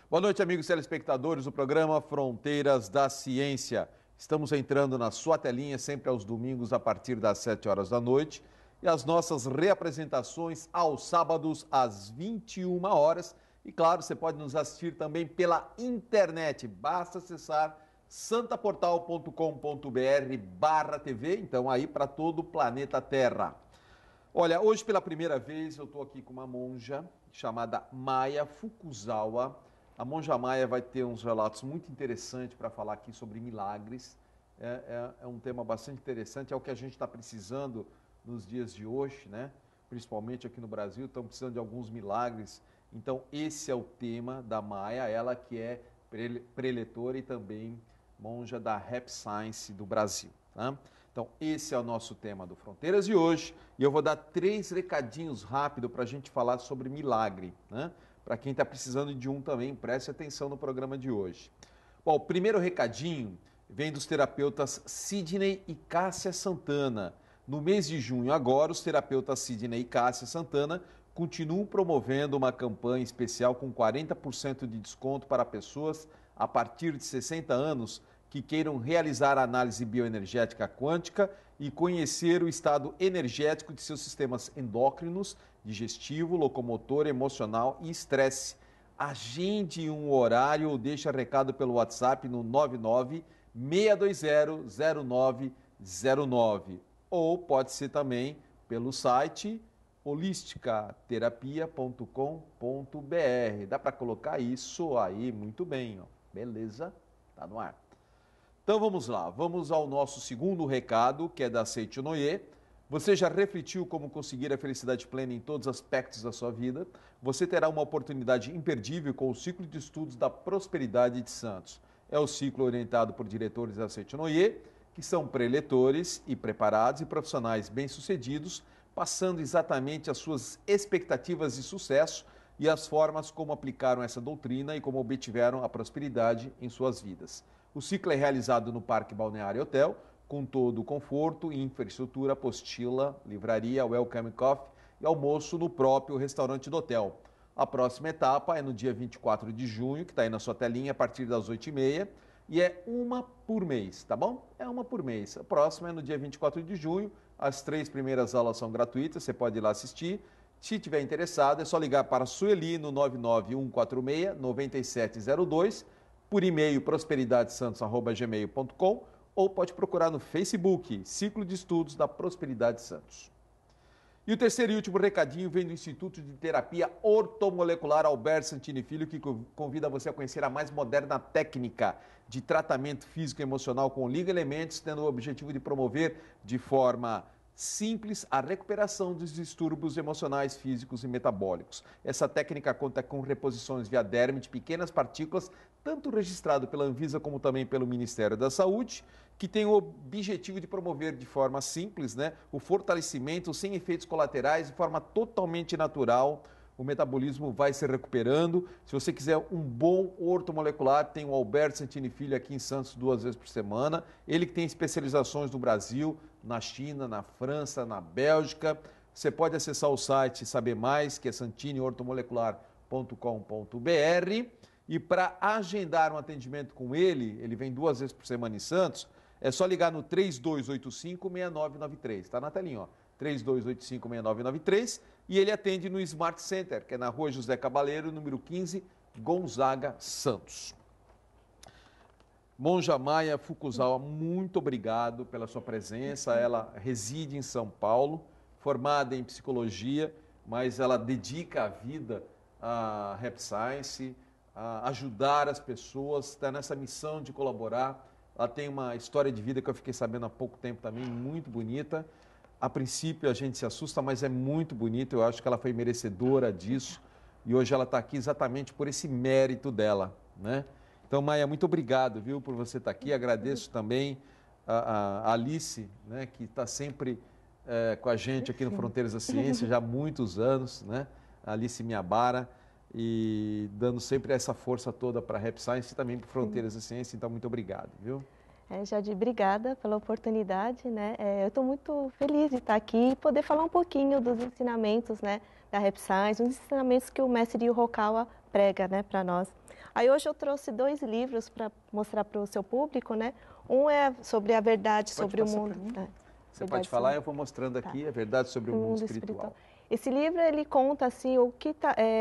Boa noite, amigos telespectadores do programa Fronteiras da Ciência. Estamos entrando na sua telinha sempre aos domingos a partir das 7 horas da noite e as nossas reapresentações aos sábados às 21 horas. E claro, você pode nos assistir também pela internet. Basta acessar santaportal.com.br/TV, então aí para todo o planeta Terra. Olha, hoje pela primeira vez eu estou aqui com uma monja chamada Maya Fukuzawa. A monja Maya vai ter uns relatos muito interessantes para falar aqui sobre milagres. É um tema bastante interessante, é o que a gente está precisando nos dias de hoje, né? Principalmente aqui no Brasil, estamos precisando de alguns milagres. Então esse é o tema da Maya, ela que é preletora e também monja da Rap Science do Brasil, tá? Então, esse é o nosso tema do Fronteiras de hoje e eu vou dar 3 recadinhos rápidos para a gente falar sobre milagre, né? Para quem está precisando de um também, preste atenção no programa de hoje. Bom, o primeiro recadinho vem dos terapeutas Sidney e Cássia Santana. No mês de junho agora, os terapeutas Sidney e Cássia Santana continuam promovendo uma campanha especial com 40% de desconto para pessoas a partir de 60 anos que queiram realizar a análise bioenergética quântica e conhecer o estado energético de seus sistemas endócrinos, digestivo, locomotor, emocional e estresse. Agende um horário ou deixa recado pelo WhatsApp no 99-620-0909 ou pode ser também pelo site holisticaterapia.com.br. Dá para colocar isso aí muito bem, ó. Beleza? Tá no ar. Então vamos lá, vamos ao nosso segundo recado, que é da Seiichi Noye. Você já refletiu como conseguir a felicidade plena em todos os aspectos da sua vida? Você terá uma oportunidade imperdível com o ciclo de estudos da Prosperidade de Santos. É o ciclo orientado por diretores da Seiichi Noye, que são preletores e preparados e profissionais bem-sucedidos, passando exatamente as suas expectativas de sucesso e as formas como aplicaram essa doutrina e como obtiveram a prosperidade em suas vidas. O ciclo é realizado no Parque Balneário Hotel, com todo o conforto e infraestrutura, apostila, livraria, welcome coffee e almoço no próprio restaurante do hotel. A próxima etapa é no dia 24 de junho, que está aí na sua telinha, a partir das 8h30, e é uma por mês, tá bom? É uma por mês. A próxima é no dia 24 de junho, as 3 primeiras aulas são gratuitas, você pode ir lá assistir. Se tiver interessado, é só ligar para a Sueli no 99146-9702, por e-mail prosperidadesantos@gmail.com ou pode procurar no Facebook, Ciclo de Estudos da Prosperidade Santos. E o terceiro e último recadinho vem do Instituto de Terapia Ortomolecular Albert Santini Filho, que convida você a conhecer a mais moderna técnica de tratamento físico e emocional com oligoelementos, tendo o objetivo de promover de forma simples a recuperação dos distúrbios emocionais, físicos e metabólicos. Essa técnica conta com reposições via derme de pequenas partículas, tanto registrado pela Anvisa como também pelo Ministério da Saúde, que tem o objetivo de promover de forma simples, né, o fortalecimento sem efeitos colaterais, de forma totalmente natural. O metabolismo vai se recuperando. Se você quiser um bom ortomolecular, tem o Alberto Santini Filho aqui em Santos 2 vezes por semana. Ele que tem especializações no Brasil, na China, na França, na Bélgica. Você pode acessar o site e saber mais, que é santiniortomolecular.com.br. E para agendar um atendimento com ele, ele vem 2 vezes por semana em Santos, é só ligar no 3285-6993. Está na telinha, ó. 3285-6993 e ele atende no Smart Center, que é na Rua José Cabaleiro, número 15, Gonzaga, Santos. Monja Maya Fukuzawa, muito obrigado pela sua presença. Ela reside em São Paulo, formada em psicologia, mas ela dedica a vida à Rap Science, a ajudar as pessoas, está nessa missão de colaborar. Ela tem uma história de vida que eu fiquei sabendo há pouco tempo também, muito bonita. A princípio a gente se assusta, mas é muito bonito. Eu acho que ela foi merecedora disso e hoje ela está aqui exatamente por esse mérito dela, né? Então, Maia, muito obrigado, viu, por você estar aqui. Agradeço também a Alice, né, que está sempre com a gente aqui no Fronteiras da Ciência já há muitos anos, né? A Alice Miyabara, e dando sempre essa força toda para a Rap Science e também para Fronteiras da Ciência. Então, muito obrigado, viu? Jadir, obrigada pela oportunidade, né? Eu estou muito feliz de estar aqui e poder falar um pouquinho dos ensinamentos, né, da Rap Science, os ensinamentos que o mestre Ryu Hokawa prega, né, para nós. Aí hoje eu trouxe 2 livros para mostrar para o seu público, né? Um é sobre a verdade sobre o mundo. Você pode falar, eu vou mostrando aqui a verdade sobre o mundo espiritual. Esse livro, ele conta, assim, o que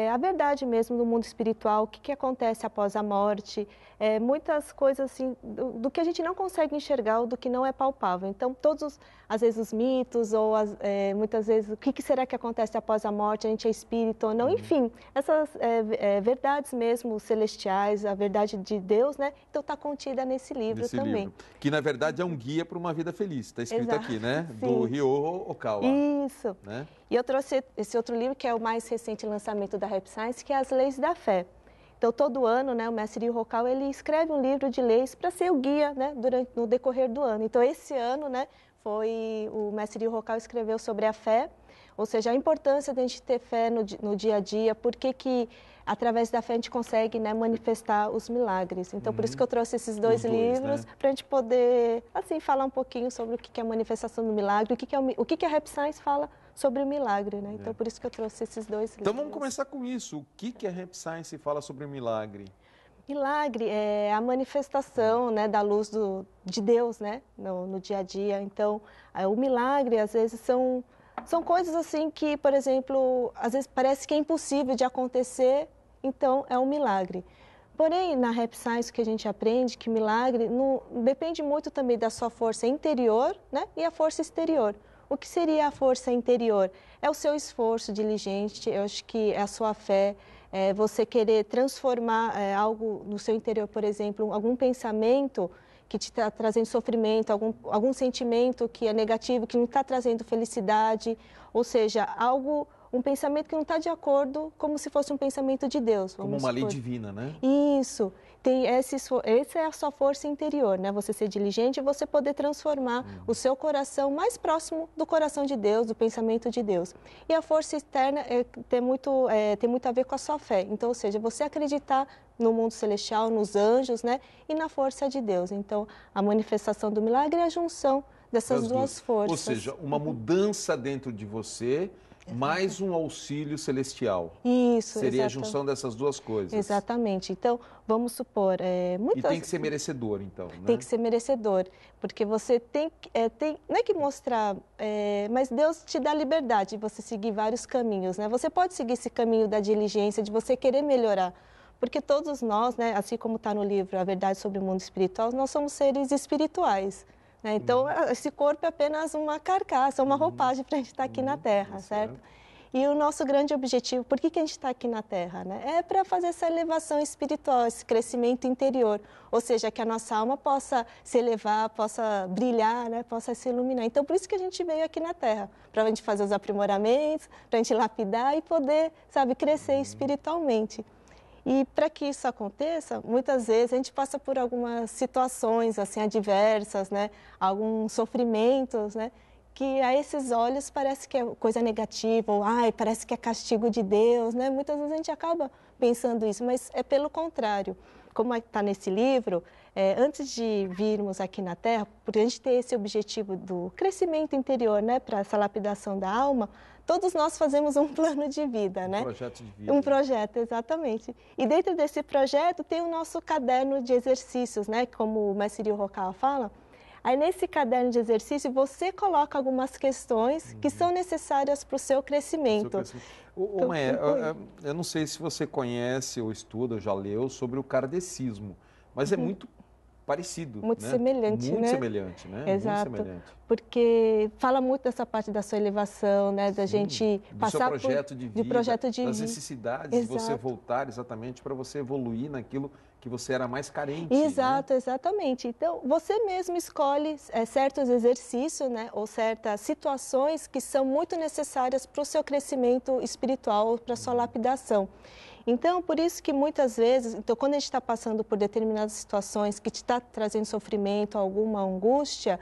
a verdade mesmo do mundo espiritual, o que acontece após a morte, muitas coisas, assim, do que a gente não consegue enxergar ou do que não é palpável. Então, às vezes, os mitos ou, muitas vezes, o que será que acontece após a morte, a gente é espírito ou não, enfim, essas verdades mesmo celestiais, a verdade de Deus, né? Então, está contida nesse livro também. Livro, que, na verdade, é um guia para uma vida feliz, está escrito aqui, né? Sim. Do Ryo Okawa. Isso. Né? E eu trouxe esse outro livro, que é o mais recente lançamento da Rap Science, que é As Leis da Fé. Então, todo ano, né, o mestre Ryo Okawa, ele escreve um livro de leis para ser o guia, né, no decorrer do ano. Então, esse ano, né, o mestre Ryo Okawa escreveu sobre a fé, ou seja, a importância de a gente ter fé no dia a dia, porque que através da fé a gente consegue, né, manifestar os milagres. Então, por isso que eu trouxe esses dois livros, né? Para a gente poder, assim, falar um pouquinho sobre o que é a manifestação do milagre, o que a Rap Science fala sobre o milagre, né? Então, por isso que eu trouxe esses 2 livros. Então, vamos começar com isso. O que a Rap Science fala sobre o milagre? Milagre é a manifestação, né, da luz de Deus, né, no dia a dia. Então, o milagre, às vezes, são coisas assim que, por exemplo, às vezes parece que é impossível de acontecer, então é um milagre. Porém, na Rap Science, o que a gente aprende que milagre não depende muito também da sua força interior, né, e a força exterior. O que seria a força interior? É o seu esforço diligente, eu acho que é a sua fé, é você querer transformar algo no seu interior, por exemplo, algum pensamento que te está trazendo sofrimento, algum sentimento que é negativo, que não está trazendo felicidade, ou seja, um pensamento que não está de acordo, como se fosse um pensamento de Deus. Como uma lei divina, né? Isso. Essa é a sua força interior, né? Você ser diligente e você poder transformar o seu coração mais próximo do coração de Deus, do pensamento de Deus. E a força externa tem muito a ver com a sua fé. Então, ou seja, você acreditar no mundo celestial, nos anjos, né? E na força de Deus. Então, a manifestação do milagre é a junção dessas duas forças. Ou seja, uma mudança dentro de você, mais um auxílio celestial. Isso, seria a junção dessas duas coisas. Exatamente. Então, vamos supor... E tem que ser merecedor, então, né? Tem que ser merecedor, porque você não é que mostrar, mas Deus te dá liberdade de você seguir vários caminhos, né? Você pode seguir esse caminho da diligência, de você querer melhorar, porque todos nós, né, assim como está no livro A Verdade sobre o Mundo Espiritual, nós somos seres espirituais. Então, esse corpo é apenas uma carcaça, uma roupagem para a gente estar aqui na Terra, certo? E o nosso grande objetivo, por que a gente está aqui na Terra, né? É para fazer essa elevação espiritual, esse crescimento interior, ou seja, que a nossa alma possa se elevar, possa brilhar, né? Possa se iluminar. Então, por isso que a gente veio aqui na Terra, para a gente fazer os aprimoramentos, para a gente lapidar e poder, sabe, crescer espiritualmente. E para que isso aconteça, muitas vezes a gente passa por algumas situações assim adversas, né? Alguns sofrimentos, né? Que a esses olhos parece que é coisa negativa, ou parece que é castigo de Deus, né? Muitas vezes a gente acaba pensando isso, mas é pelo contrário. Como está nesse livro, antes de virmos aqui na Terra, por a gente ter esse objetivo do crescimento interior, né? Para essa lapidação da alma, todos nós fazemos um plano de vida, né? Um projeto de vida. Um projeto, exatamente. E dentro desse projeto tem o nosso caderno de exercícios, né? Como o mestre Ryo Okawa fala. Aí nesse caderno de exercício você coloca algumas questões que são necessárias para o seu crescimento. Maia, eu não sei se você conhece ou estuda, ou já leu sobre o kardecismo, mas é muito parecido, muito, né? Semelhante, muito né? Semelhante, né? Exato, muito semelhante. Porque fala muito dessa parte da sua elevação, né? Da gente passar do seu projeto de vida, das necessidades de você voltar exatamente para você evoluir naquilo que você era mais carente. Exato, né? Exatamente. Então, você mesmo escolhe certos exercícios, né? Ou certas situações que são muito necessárias para o seu crescimento espiritual, para a sua lapidação. Então, por isso que muitas vezes, quando a gente está passando por determinadas situações que te está trazendo sofrimento, alguma angústia,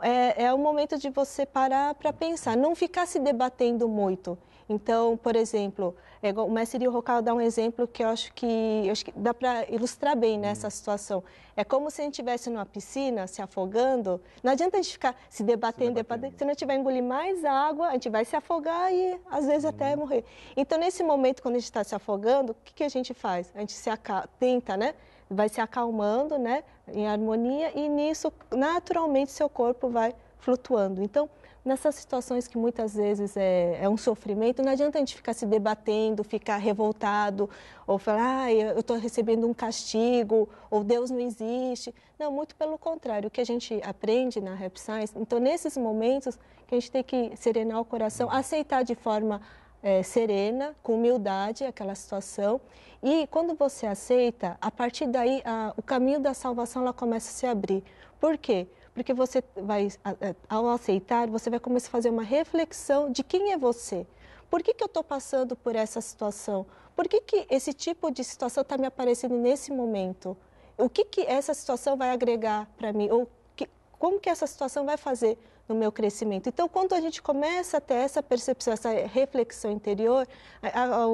é o momento de você parar para pensar, não ficar se debatendo muito. Então, por exemplo, o mestre Ryohoko dá um exemplo que eu acho que dá para ilustrar bem nessa situação. É como se a gente estivesse numa piscina, se afogando. Não adianta a gente ficar se debatendo. Se não tiver engolir mais água, a gente vai se afogar e, às vezes, até morrer. Então, nesse momento, quando a gente está se afogando, o que a gente faz? A gente tenta, né? Vai se acalmando, né? Em harmonia, e nisso, naturalmente, seu corpo vai flutuando. Então, nessas situações que muitas vezes é um sofrimento, não adianta a gente ficar se debatendo, ficar revoltado, ou falar, eu estou recebendo um castigo, ou Deus não existe. Não, muito pelo contrário, o que a gente aprende na Rap Science, então nesses momentos que a gente tem que serenar o coração, aceitar de forma serena, com humildade aquela situação, e quando você aceita, a partir daí o caminho da salvação ela começa a se abrir. Por quê? Porque você vai, ao aceitar, você vai começar a fazer uma reflexão de quem é você. Por que eu estou passando por essa situação? Por que esse tipo de situação está me aparecendo nesse momento? O que essa situação vai agregar para mim? Ou como que essa situação vai fazer no meu crescimento? Então, quando a gente começa a ter essa percepção, essa reflexão interior,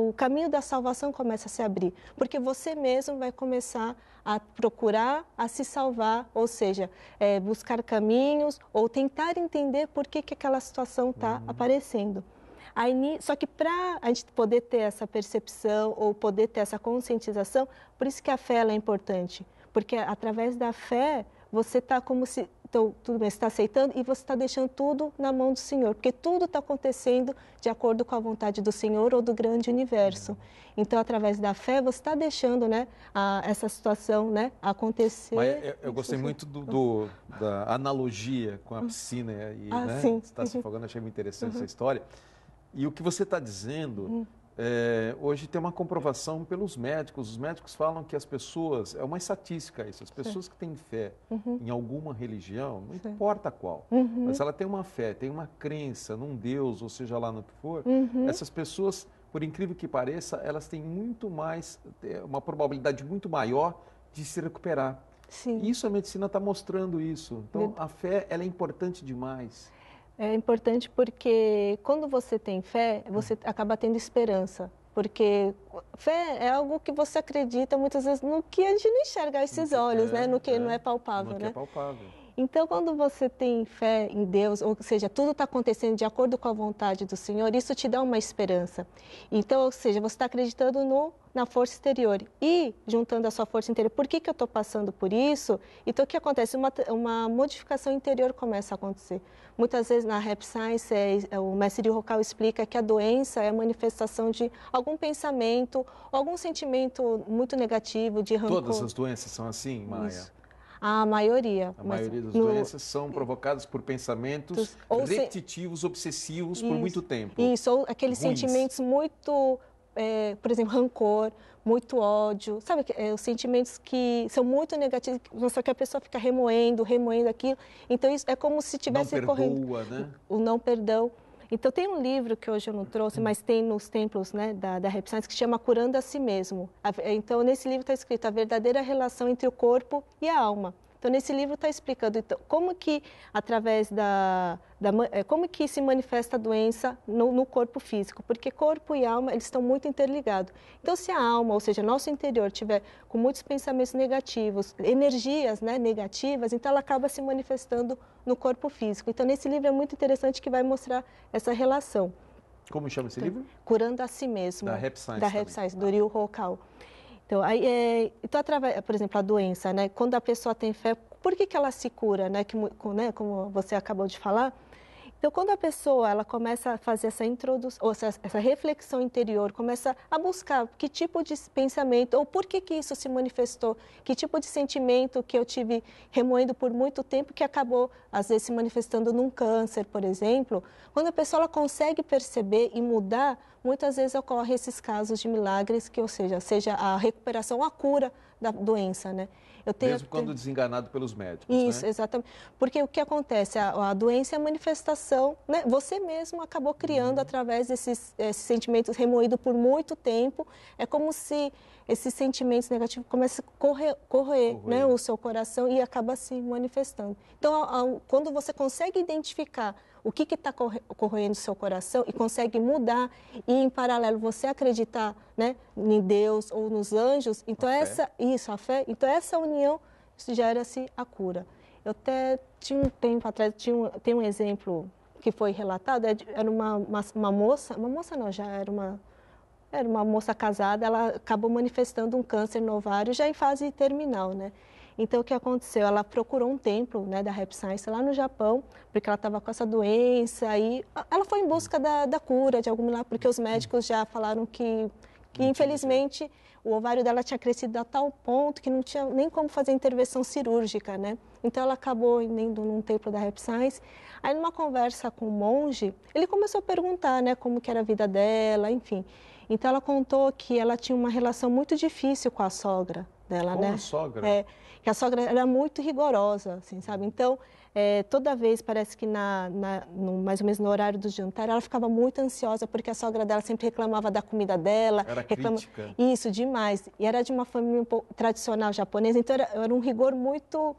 o caminho da salvação começa a se abrir. Porque você mesmo vai começar a procurar, a se salvar, ou seja, buscar caminhos ou tentar entender por que aquela situação está aparecendo. Só que para a gente poder ter essa percepção ou poder ter essa conscientização, por isso que a fé ela é importante. Porque através da fé, você está como se... Então, tudo bem, você está aceitando e você está deixando tudo na mão do Senhor, porque tudo está acontecendo de acordo com a vontade do Senhor ou do grande universo. Então, através da fé, você está deixando, né, essa situação, né, acontecer. Mas eu gostei muito da analogia com a piscina e né, sim. você está se afogando, achei muito interessante essa história. E o que você está dizendo... hoje tem uma comprovação pelos médicos. Os médicos falam que as pessoas, é uma estatística isso, as pessoas que têm fé em alguma religião, não importa qual, mas ela tem uma fé, tem uma crença num Deus, ou seja lá no que for, essas pessoas, por incrível que pareça, elas têm muito mais, uma probabilidade muito maior de se recuperar. Sim. E isso a medicina está mostrando isso. Então a fé, ela é importante demais. É importante porque quando você tem fé, você acaba tendo esperança. Porque fé é algo que você acredita muitas vezes no que a gente não enxerga a esses olhos, né? No que não é palpável, no que né? é palpável. Então, quando você tem fé em Deus, ou seja, tudo está acontecendo de acordo com a vontade do Senhor, isso te dá uma esperança. Então, ou seja, você está acreditando na força exterior e juntando a sua força interior. Por que eu estou passando por isso? Então, o que acontece? Uma modificação interior começa a acontecer. Muitas vezes na Rap Science, o mestre Ryohoko explica que a doença é a manifestação de algum pensamento, algum sentimento muito negativo, de rancor. Todas as doenças são assim, Maia? Isso. A maioria. A maioria das doenças são provocadas por pensamentos repetitivos, obsessivos por muito tempo. Isso, ou aqueles ruins. Sentimentos muito, por exemplo, rancor, muito ódio, sabe? Os sentimentos que são muito negativos, só que a pessoa fica remoendo aquilo. Então, isso é como se estivesse correndo. Não perdoa, né? O não perdão. Então, tem um livro que hoje eu não trouxe, mas tem nos templos, né, da Rap Science, que chama Curando a Si Mesmo. Então, nesse livro está escrito a verdadeira relação entre o corpo e a alma. Então, nesse livro está explicando como que, através como que se manifesta a doença no corpo físico, porque corpo e alma, eles estão muito interligados. Então, se a alma, ou seja, nosso interior, tiver com muitos pensamentos negativos, energias, né, negativas, então ela acaba se manifestando no corpo físico. Então, nesse livro é muito interessante que vai mostrar essa relação. Como chama esse livro? Curando a Si Mesmo. Da Rap Science. Da Rap Science, do Ryohoko. Então, através, por exemplo, a doença, né? Quando a pessoa tem fé, por que ela se cura, né? Como você acabou de falar? Então, quando a pessoa ela começa a fazer essa introdução, ou essa reflexão interior, começa a buscar que tipo de pensamento, ou por que isso se manifestou, que tipo de sentimento que eu tive remoendo por muito tempo, que acabou, às vezes, se manifestando num câncer, por exemplo. Quando a pessoa ela consegue perceber e mudar, muitas vezes ocorrem esses casos de milagres, que, ou seja a recuperação, a cura da doença, né? Mesmo quando desenganado pelos médicos, Isso, né? Exatamente. Porque o que acontece? A doença é a manifestação coração, né? Você mesmo acabou criando através desses sentimentos remoídos por muito tempo. É como se esses sentimentos negativos começam a corroer, né, o seu coração e acaba se manifestando. Então, quando você consegue identificar o que está corroendo o seu coração e consegue mudar e, em paralelo, você acreditar, né, em Deus ou nos anjos, então a fé, então essa união gera-se a cura. Eu até tinha um tempo atrás, tem um exemplo que foi relatado, era uma moça não, já era uma moça casada, ela acabou manifestando um câncer no ovário já em fase terminal, né? Então, o que aconteceu? Ela procurou um templo, né, da Rap Science lá no Japão, porque ela estava com essa doença, e ela foi em busca da cura de algum milagre, porque os médicos já falaram que infelizmente, o ovário dela tinha crescido a tal ponto que não tinha nem como fazer intervenção cirúrgica, né? Então, ela acabou indo num templo da Rap Science. Aí, numa conversa com o monge, ele começou a perguntar, né, como que era a vida dela, enfim. Então, ela contou que ela tinha uma relação muito difícil com a sogra dela, né? Com a sogra? Que a sogra era muito rigorosa, assim, sabe? Então, toda vez, parece que mais ou menos no horário do jantar, ela ficava muito ansiosa, porque a sogra dela sempre reclamava da comida dela. Era crítica. Isso, demais. E era de uma família um pouco tradicional japonesa, então era um rigor muito...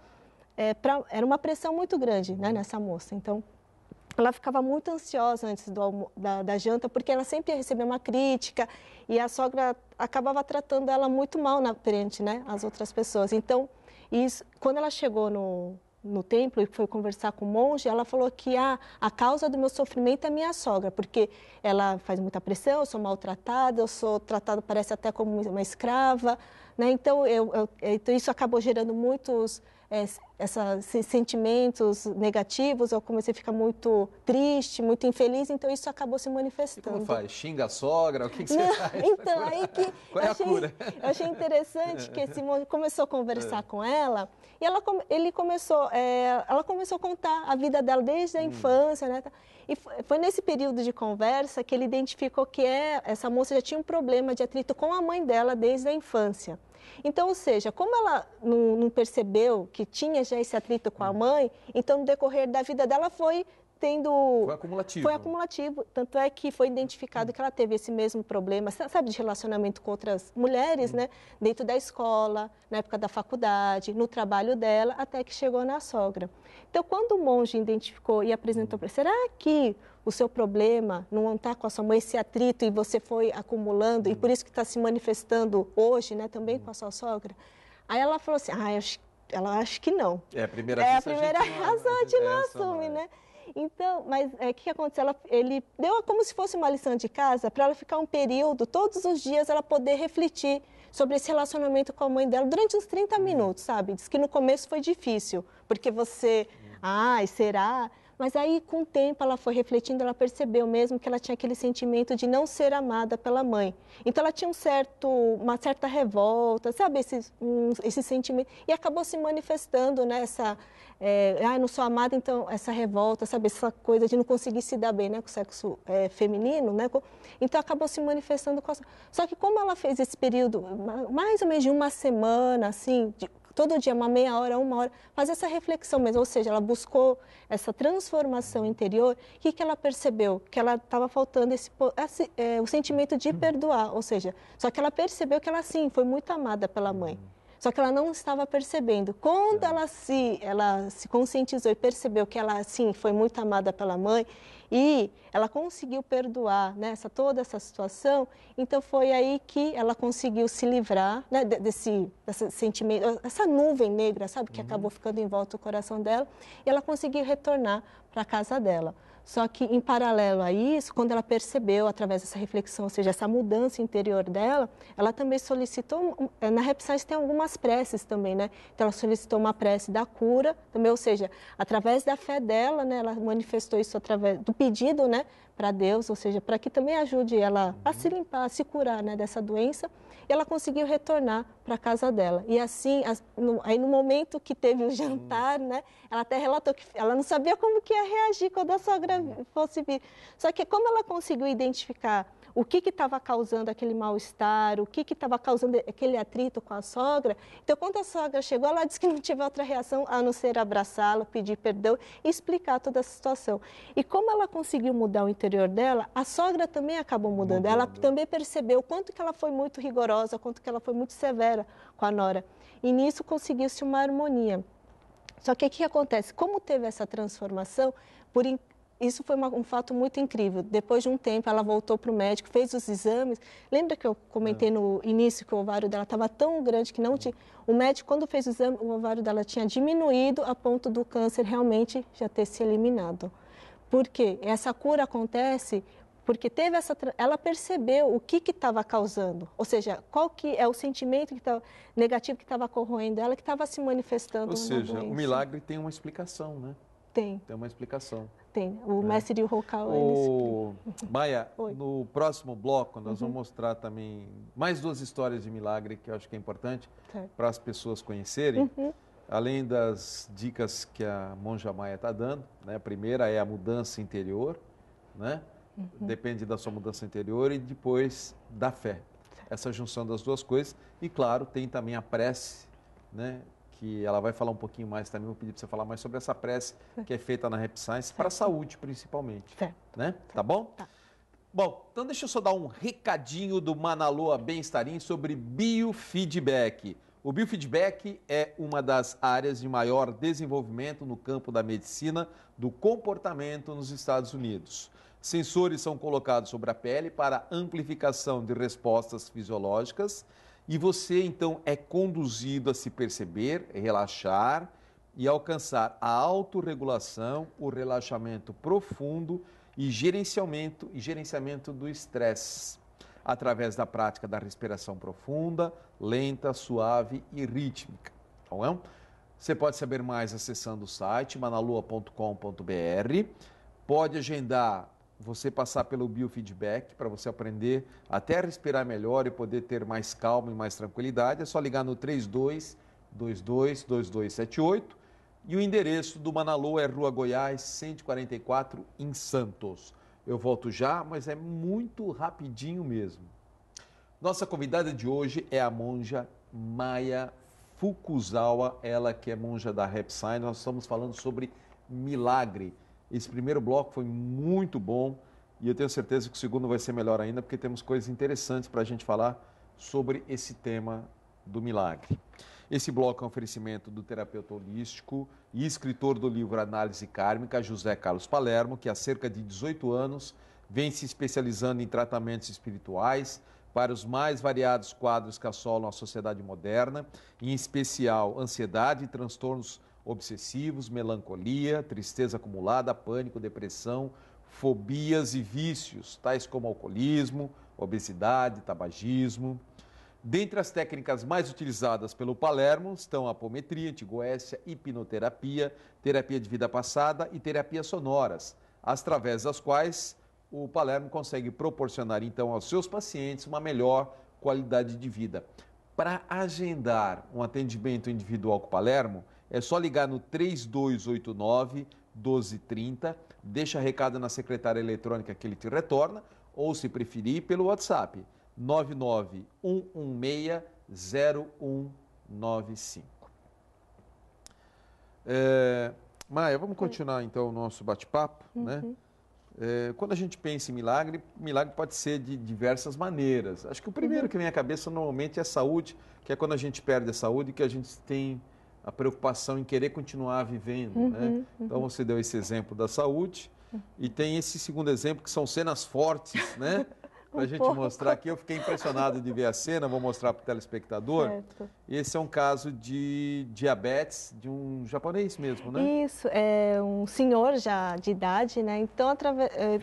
era uma pressão muito grande, né, nessa moça. Então, ela ficava muito ansiosa antes da janta, porque ela sempre ia receber uma crítica e a sogra acabava tratando ela muito mal perante, né, as outras pessoas. Então, quando ela chegou no templo e foi conversar com o monge, ela falou que a causa do meu sofrimento é a minha sogra, porque ela faz muita pressão, eu sou maltratada, eu sou tratada, parece até como uma escrava, né? Então, então isso acabou gerando muitos esses sentimentos negativos, eu comecei a ficar muito triste, muito infeliz, então isso acabou se manifestando. E como faz? Xinga a sogra? O que você faz? Então, aí que qual é a cura? Eu achei interessante que esse monge começou a conversar com ela e ela começou a contar a vida dela desde a infância, né? E foi nesse período de conversa que ele identificou que essa moça já tinha um problema de atrito com a mãe dela desde a infância. Então, ou seja, como ela não percebeu que tinha já esse atrito com a mãe, então no decorrer da vida dela foi acumulativo. Foi acumulativo. Tanto é que foi identificado que ela teve esse mesmo problema, sabe, de relacionamento com outras mulheres, né? Dentro da escola, na época da faculdade, no trabalho dela, até que chegou na sogra. Então, quando o monge identificou e apresentou para ele, será que o seu problema não está com a sua mãe, esse atrito, e você foi acumulando, e por isso que está se manifestando hoje, né, também com a sua sogra? Aí ela falou assim, ela acha que não. A primeira razão a gente não assume, né? Então, mas o que aconteceu? Ele deu como se fosse uma lição de casa para ela ficar um período, todos os dias, ela poder refletir sobre esse relacionamento com a mãe dela durante uns 30 minutos, sabe? Diz que no começo foi difícil, porque você, será? Mas aí, com o tempo, ela foi refletindo, ela percebeu mesmo que ela tinha aquele sentimento de não ser amada pela mãe. Então, ela tinha uma certa revolta, sabe, esse sentimento. E acabou se manifestando, né, não sou amada, então, essa revolta, sabe, essa coisa de não conseguir se dar bem, né, com o sexo feminino, né. Então, acabou se manifestando com Só que como ela fez esse período, mais ou menos de uma semana, assim, todo dia, uma meia hora, uma hora, fazer essa reflexão mesmo, ou seja, ela buscou essa transformação interior, o que ela percebeu? Que ela estava faltando o sentimento de perdoar, ou seja, só que ela percebeu que ela, sim, foi muito amada pela mãe, só que ela não estava percebendo. Quando ela se conscientizou e percebeu que ela, sim, foi muito amada pela mãe, e ela conseguiu perdoar, né, toda essa situação, então foi aí que ela conseguiu se livrar, né, desse sentimento, essa nuvem negra, sabe, que acabou ficando em volta do coração dela, e ela conseguiu retornar para a casa dela. Só que, em paralelo a isso, quando ela percebeu, através dessa reflexão, ou seja, essa mudança interior dela, ela também solicitou, na Rap Science tem algumas preces também, né? Então, ela solicitou uma prece da cura, também, ou seja, através da fé dela, né? Ela manifestou isso através do pedido, né, para Deus, ou seja, para que também ajude ela a se limpar, a se curar, né, dessa doença, e ela conseguiu retornar para a casa dela. E assim, aí no momento que teve o jantar, né, ela até relatou que ela não sabia como que ia reagir quando a sogra fosse vir. Só que como ela conseguiu identificar o que estava causando aquele mal-estar, o que estava causando aquele atrito com a sogra. Então, quando a sogra chegou, ela disse que não teve outra reação a não ser abraçá-la, pedir perdão e explicar toda a situação. E como ela conseguiu mudar o interior dela, a sogra também acabou mudando. Ela também percebeu o quanto que ela foi muito rigorosa, quanto que ela foi muito severa com a nora. E nisso conseguiu-se uma harmonia. Só que o que acontece? Como teve essa transformação, isso foi um fato muito incrível. Depois de um tempo, ela voltou para o médico, fez os exames. Lembra que eu comentei no início que o ovário dela estava tão grande que não tinha... O médico, quando fez o exame, o ovário dela tinha diminuído a ponto do câncer realmente já ter se eliminado. Por quê? Essa cura acontece porque ela percebeu o que estava causando. Ou seja, qual que é o sentimento negativo que estava corroendo ela, que estava se manifestando. Ou seja, o milagre tem uma explicação, né? Tem. Tem uma explicação. Tem. O mestre Rokal, Maia, no próximo bloco nós vamos mostrar também mais 2 histórias de milagre que eu acho que é importante para as pessoas conhecerem. Além das dicas que a monja Maia está dando, né? A primeira é a mudança interior, né? Depende da sua mudança interior e depois da fé. Essa junção das 2 coisas. E claro, tem também a prece, né? Que ela vai falar um pouquinho mais também, vou pedir para você falar mais sobre essa prece que é feita na Rap Science, para a saúde principalmente. Né? Tá bom? Tá. Bom, então deixa eu só dar um recadinho do Manaloa Bem-Estarim sobre biofeedback. O biofeedback é uma das áreas de maior desenvolvimento no campo da medicina do comportamento nos Estados Unidos. Sensores são colocados sobre a pele para amplificação de respostas fisiológicas e você, então, é conduzido a se perceber, relaxar e alcançar a autorregulação, o relaxamento profundo e gerenciamento do estresse, através da prática da respiração profunda, lenta, suave e rítmica. Tá bom? Você pode saber mais acessando o site manaloa.com.br, pode agendar você passar pelo biofeedback para você aprender até a respirar melhor e poder ter mais calma e mais tranquilidade. É só ligar no 3222-2278 e o endereço do Manaloa é Rua Goiás, 144, em Santos. Eu volto já, mas é muito rapidinho mesmo. Nossa convidada de hoje é a monja Maia Fukuzawa, ela que é monja da Rap Science. Nós estamos falando sobre milagre. Esse primeiro bloco foi muito bom e eu tenho certeza que o segundo vai ser melhor ainda, porque temos coisas interessantes para a gente falar sobre esse tema do milagre. Esse bloco é um oferecimento do terapeuta holístico e escritor do livro Análise Kármica, José Carlos Palermo, que há cerca de 18 anos vem se especializando em tratamentos espirituais para os mais variados quadros que assolam a sociedade moderna, em especial ansiedade e transtornos obsessivos, melancolia, tristeza acumulada, pânico, depressão, fobias e vícios, tais como alcoolismo, obesidade, tabagismo. Dentre as técnicas mais utilizadas pelo Palermo estão a apometria, antigoécia, hipnoterapia, terapia de vida passada e terapias sonoras, através das quais o Palermo consegue proporcionar então aos seus pacientes uma melhor qualidade de vida. Para agendar um atendimento individual com o Palermo, é só ligar no 3289-1230, deixa recado na secretária eletrônica que ele te retorna, ou se preferir, pelo WhatsApp, 99116-0195. Maia, vamos continuar então o nosso bate-papo, né? Quando a gente pensa em milagre, milagre pode ser de diversas maneiras. Acho que o primeiro que vem à cabeça normalmente é a saúde, que é quando a gente perde a saúde, que a gente tem a preocupação em querer continuar vivendo, né? Então você deu esse exemplo da saúde e tem esse segundo exemplo que são cenas fortes, né? Para a gente mostrar aqui, eu fiquei impressionado de ver a cena, vou mostrar para o telespectador. Certo. Esse é um caso de diabetes de um japonês mesmo, né? Isso, é um senhor já de idade, né? Então,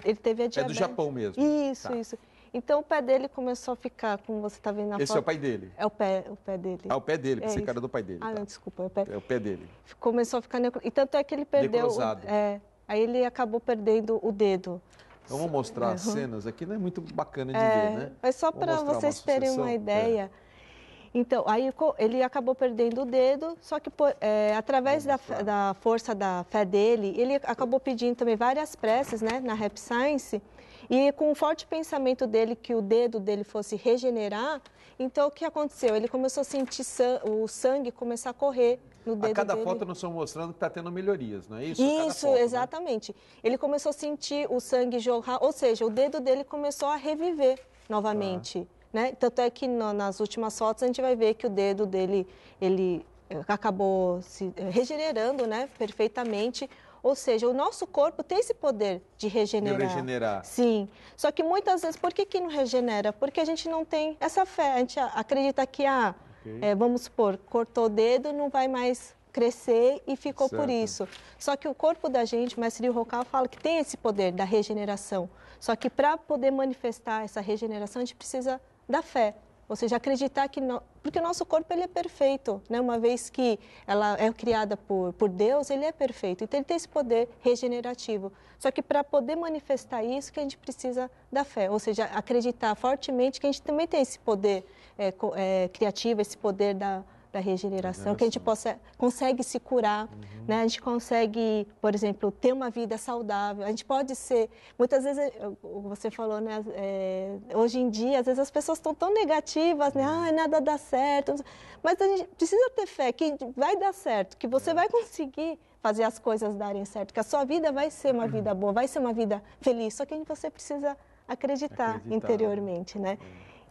ele teve a diabetes. É do Japão mesmo? Isso, tá. Isso. Então, o pé dele começou a ficar, como você está vendo na foto. Esse é o pai dele? É o pé dele. Ah, o pé dele, porque esse cara é do pai dele. Ah, tá. Não, desculpa, é o pé. É o pé dele. Começou a ficar... E tanto é que ele perdeu... Necrosado. Aí ele acabou perdendo o dedo. Então, vamos mostrar as cenas aqui, não é muito bacana de ver, né? Mas só para vocês terem uma ideia. Então, aí ele acabou perdendo o dedo, só que através da força da fé dele, ele acabou pedindo também várias preces, né, na Rap Science, E com o forte pensamento dele que o dedo dele fosse regenerar, então o que aconteceu? Ele começou a sentir o sangue começar a correr no dedo A cada dele. foto nós estamos mostrando que está tendo melhorias, não é isso? Isso, foto, exatamente. Né? Ele começou a sentir o sangue jorrar, ou seja, o dedo dele começou a reviver novamente. Né? Tanto é que nas últimas fotos a gente vai ver que o dedo dele, ele acabou se regenerando, né, perfeitamente. Ou seja, o nosso corpo tem esse poder de regenerar. De regenerar. Sim. Só que muitas vezes, por que não regenera? Porque a gente não tem essa fé. A gente acredita que, vamos supor, cortou o dedo, não vai mais crescer e ficou por isso. Só que o corpo da gente, o mestre Rocca fala que tem esse poder da regeneração. Só que para poder manifestar essa regeneração, a gente precisa da fé. Ou seja, acreditar que... Porque o nosso corpo ele é perfeito, né? Uma vez que ela é criada por Deus, ele é perfeito. Então, ele tem esse poder regenerativo. Só que para poder manifestar isso, que a gente precisa da fé. Ou seja, acreditar fortemente que a gente também tem esse poder criativo, esse poder da regeneração, que a gente consegue se curar, né? A gente consegue, por exemplo, ter uma vida saudável. A gente pode ser, muitas vezes, você falou, né? Hoje em dia, às vezes as pessoas estão tão negativas, né? Nada dá certo. Mas a gente precisa ter fé que vai dar certo, que você vai conseguir fazer as coisas darem certo, que a sua vida vai ser uma vida boa, vai ser uma vida feliz. Só que você precisa acreditar interiormente, né?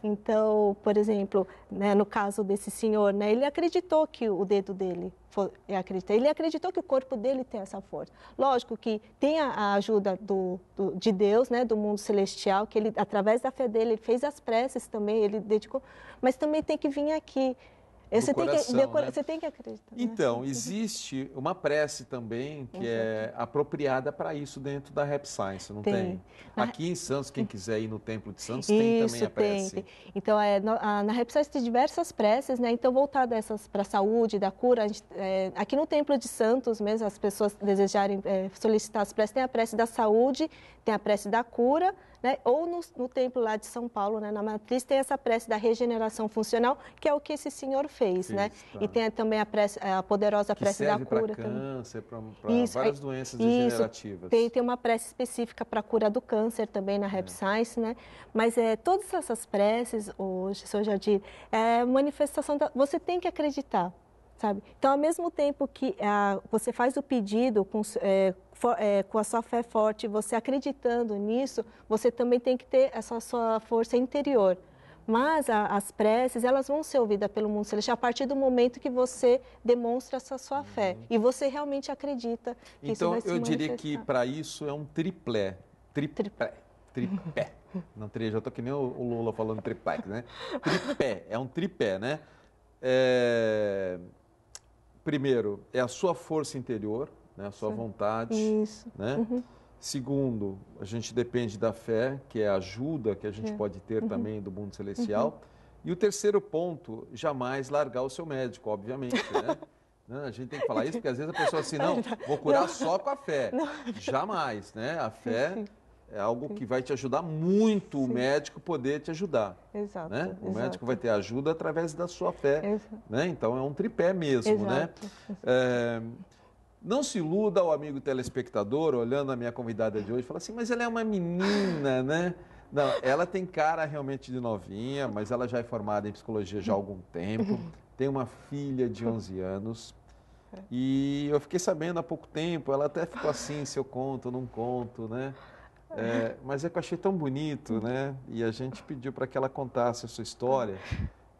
Então, por exemplo, né, no caso desse senhor, né, ele acreditou que o dedo dele ele acreditou que o corpo dele tem essa força. Lógico que tem a ajuda de Deus, né, do mundo celestial, que ele, através da fé dele, ele fez as preces também, ele dedicou, mas também tem que vir aqui. Você tem que acreditar. Então, né? Existe uma prece também que é apropriada para isso dentro da Rap Science, não tem? Aqui em Santos, quem quiser ir no Templo de Santos, tem também a prece. Tem. Então, na Rap Science tem diversas preces, né? Então, voltadas para a saúde, da cura. Aqui no Templo de Santos mesmo, as pessoas desejarem solicitar as preces, tem a prece da saúde, tem a prece da cura, né? Ou no templo lá de São Paulo, né? Na Matriz, tem essa prece da regeneração funcional, que é o que esse senhor fez, né? Tá. E tem também a poderosa prece da cura. Para câncer, para várias doenças degenerativas. Tem uma prece específica para a cura do câncer também na Rap Science, né? Mas todas essas preces, hoje, Sr. Jardim, manifestação você tem que acreditar. Sabe? Então, ao mesmo tempo que você faz o pedido com a sua fé forte, você acreditando nisso, você também tem que ter essa sua força interior. Mas as preces, elas vão ser ouvidas pelo mundo celestial a partir do momento que você demonstra essa sua fé. E você realmente acredita que isso vai se manifestar. Então, eu diria que para isso é um tripé. Não, já estou que nem o Lula falando triplex, né? Tripé, é um tripé, né? Primeiro, é a sua força interior, né? A sua vontade. Isso. Né? Segundo, a gente depende da fé, que é a ajuda que a gente pode ter também do mundo celestial. E o terceiro ponto, jamais largar o seu médico, obviamente, né? A gente tem que falar isso, porque às vezes a pessoa assim, não, vou curar só com a fé. Jamais, né? A fé é algo que vai te ajudar muito o médico poder te ajudar. Exato. Né? O médico vai ter ajuda através da sua fé. Né? Então é um tripé mesmo. Né? Não se iluda o amigo telespectador, olhando a minha convidada de hoje, fala assim, mas ela é uma menina, né? Não, ela tem cara realmente de novinha, mas ela já é formada em psicologia já há algum tempo, tem uma filha de 11 anos. E eu fiquei sabendo há pouco tempo, ela até ficou assim, se eu conto ou não conto, né? Mas é que eu achei tão bonito, né? E a gente pediu para que ela contasse a sua história,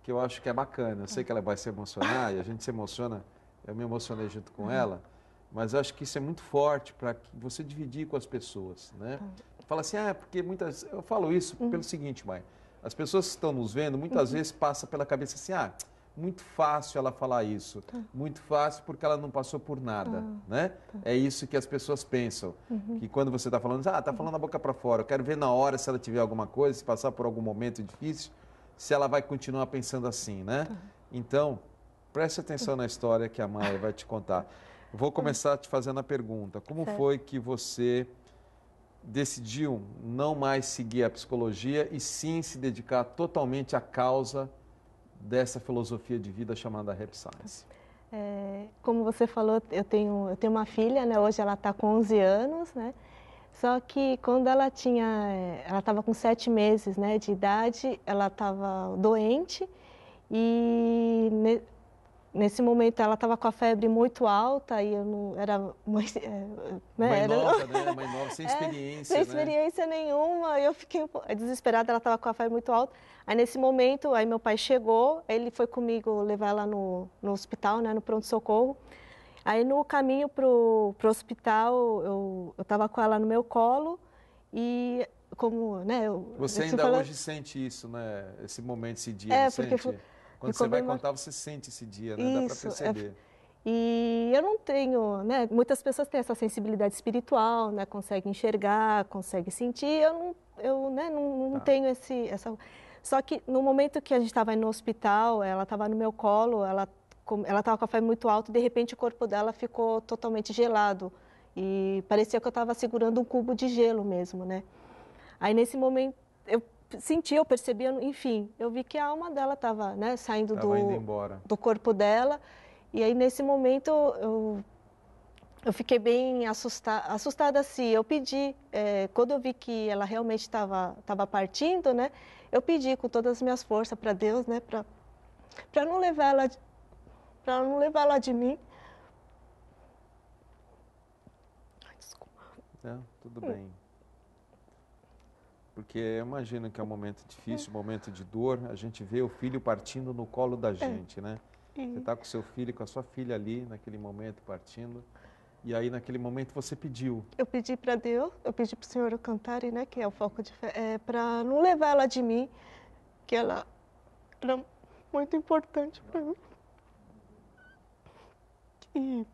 que eu acho que é bacana. Eu sei que ela vai se emocionar e a gente se emociona, eu me emocionei junto com ela, mas eu acho que isso é muito forte para você dividir com as pessoas, né? Fala assim, porque muitas... Eu falo isso pelo seguinte, mãe, as pessoas que estão nos vendo, muitas vezes passa pela cabeça assim, muito fácil ela falar isso, muito fácil porque ela não passou por nada, né? É isso que as pessoas pensam, que quando você está falando, está falando a boca para fora, eu quero ver na hora se ela tiver alguma coisa, se passar por algum momento difícil, se ela vai continuar pensando assim, né? Então, preste atenção na história que a Maia vai te contar. Eu vou começar te fazendo a pergunta, como foi que você decidiu não mais seguir a psicologia e sim se dedicar totalmente à causa dessa filosofia de vida chamada Rap Science? Como você falou, eu tenho uma filha, né? Hoje ela está com 11 anos, né? Só que quando ela estava com 7 meses, né, de idade, ela estava doente e nesse momento ela estava com a febre muito alta e eu não era mãe, né, Mãe nova, né? Mãe nova, sem experiência, sem né? experiência nenhuma. Eu fiquei desesperada, ela estava com a febre muito alta. Aí nesse momento, aí meu pai chegou, ele foi comigo levar ela no hospital, né, no pronto-socorro. Aí no caminho pro hospital, eu estava com ela no meu colo e como, né, Você ainda hoje sente isso, né? Esse momento, esse dia, não porque sente? Quando você vai contar, você sente esse dia, né? Dá para Isso, perceber. E eu não tenho, né? Muitas pessoas têm essa sensibilidade espiritual, né? Conseguem enxergar, conseguem sentir. Não tenho essa. Só que no momento que a gente estava no hospital, ela estava no meu colo, ela estava com a febre muito alta e de repente o corpo dela ficou totalmente gelado e parecia que eu estava segurando um cubo de gelo mesmo, né? Aí nesse momento eu senti, eu percebi, enfim, eu vi que a alma dela estava, né, saindo Indo embora. do corpo dela. E aí, nesse momento, eu fiquei bem assustada assim. Eu pedi, quando eu vi que ela realmente estava partindo, né? Eu pedi com todas as minhas forças para Deus, né? Para não levar ela de mim. Desculpa. Tudo bem. Porque eu imagino que é um momento difícil, um momento de dor. A gente vê o filho partindo no colo da gente, né? Você está com seu filho, com a sua filha ali, naquele momento, partindo. E aí, naquele momento, você pediu. Eu pedi para Deus, eu pedi para o Senhor Alcantara, né, que é o foco de fé, para não levar ela de mim, que ela era muito importante para mim. E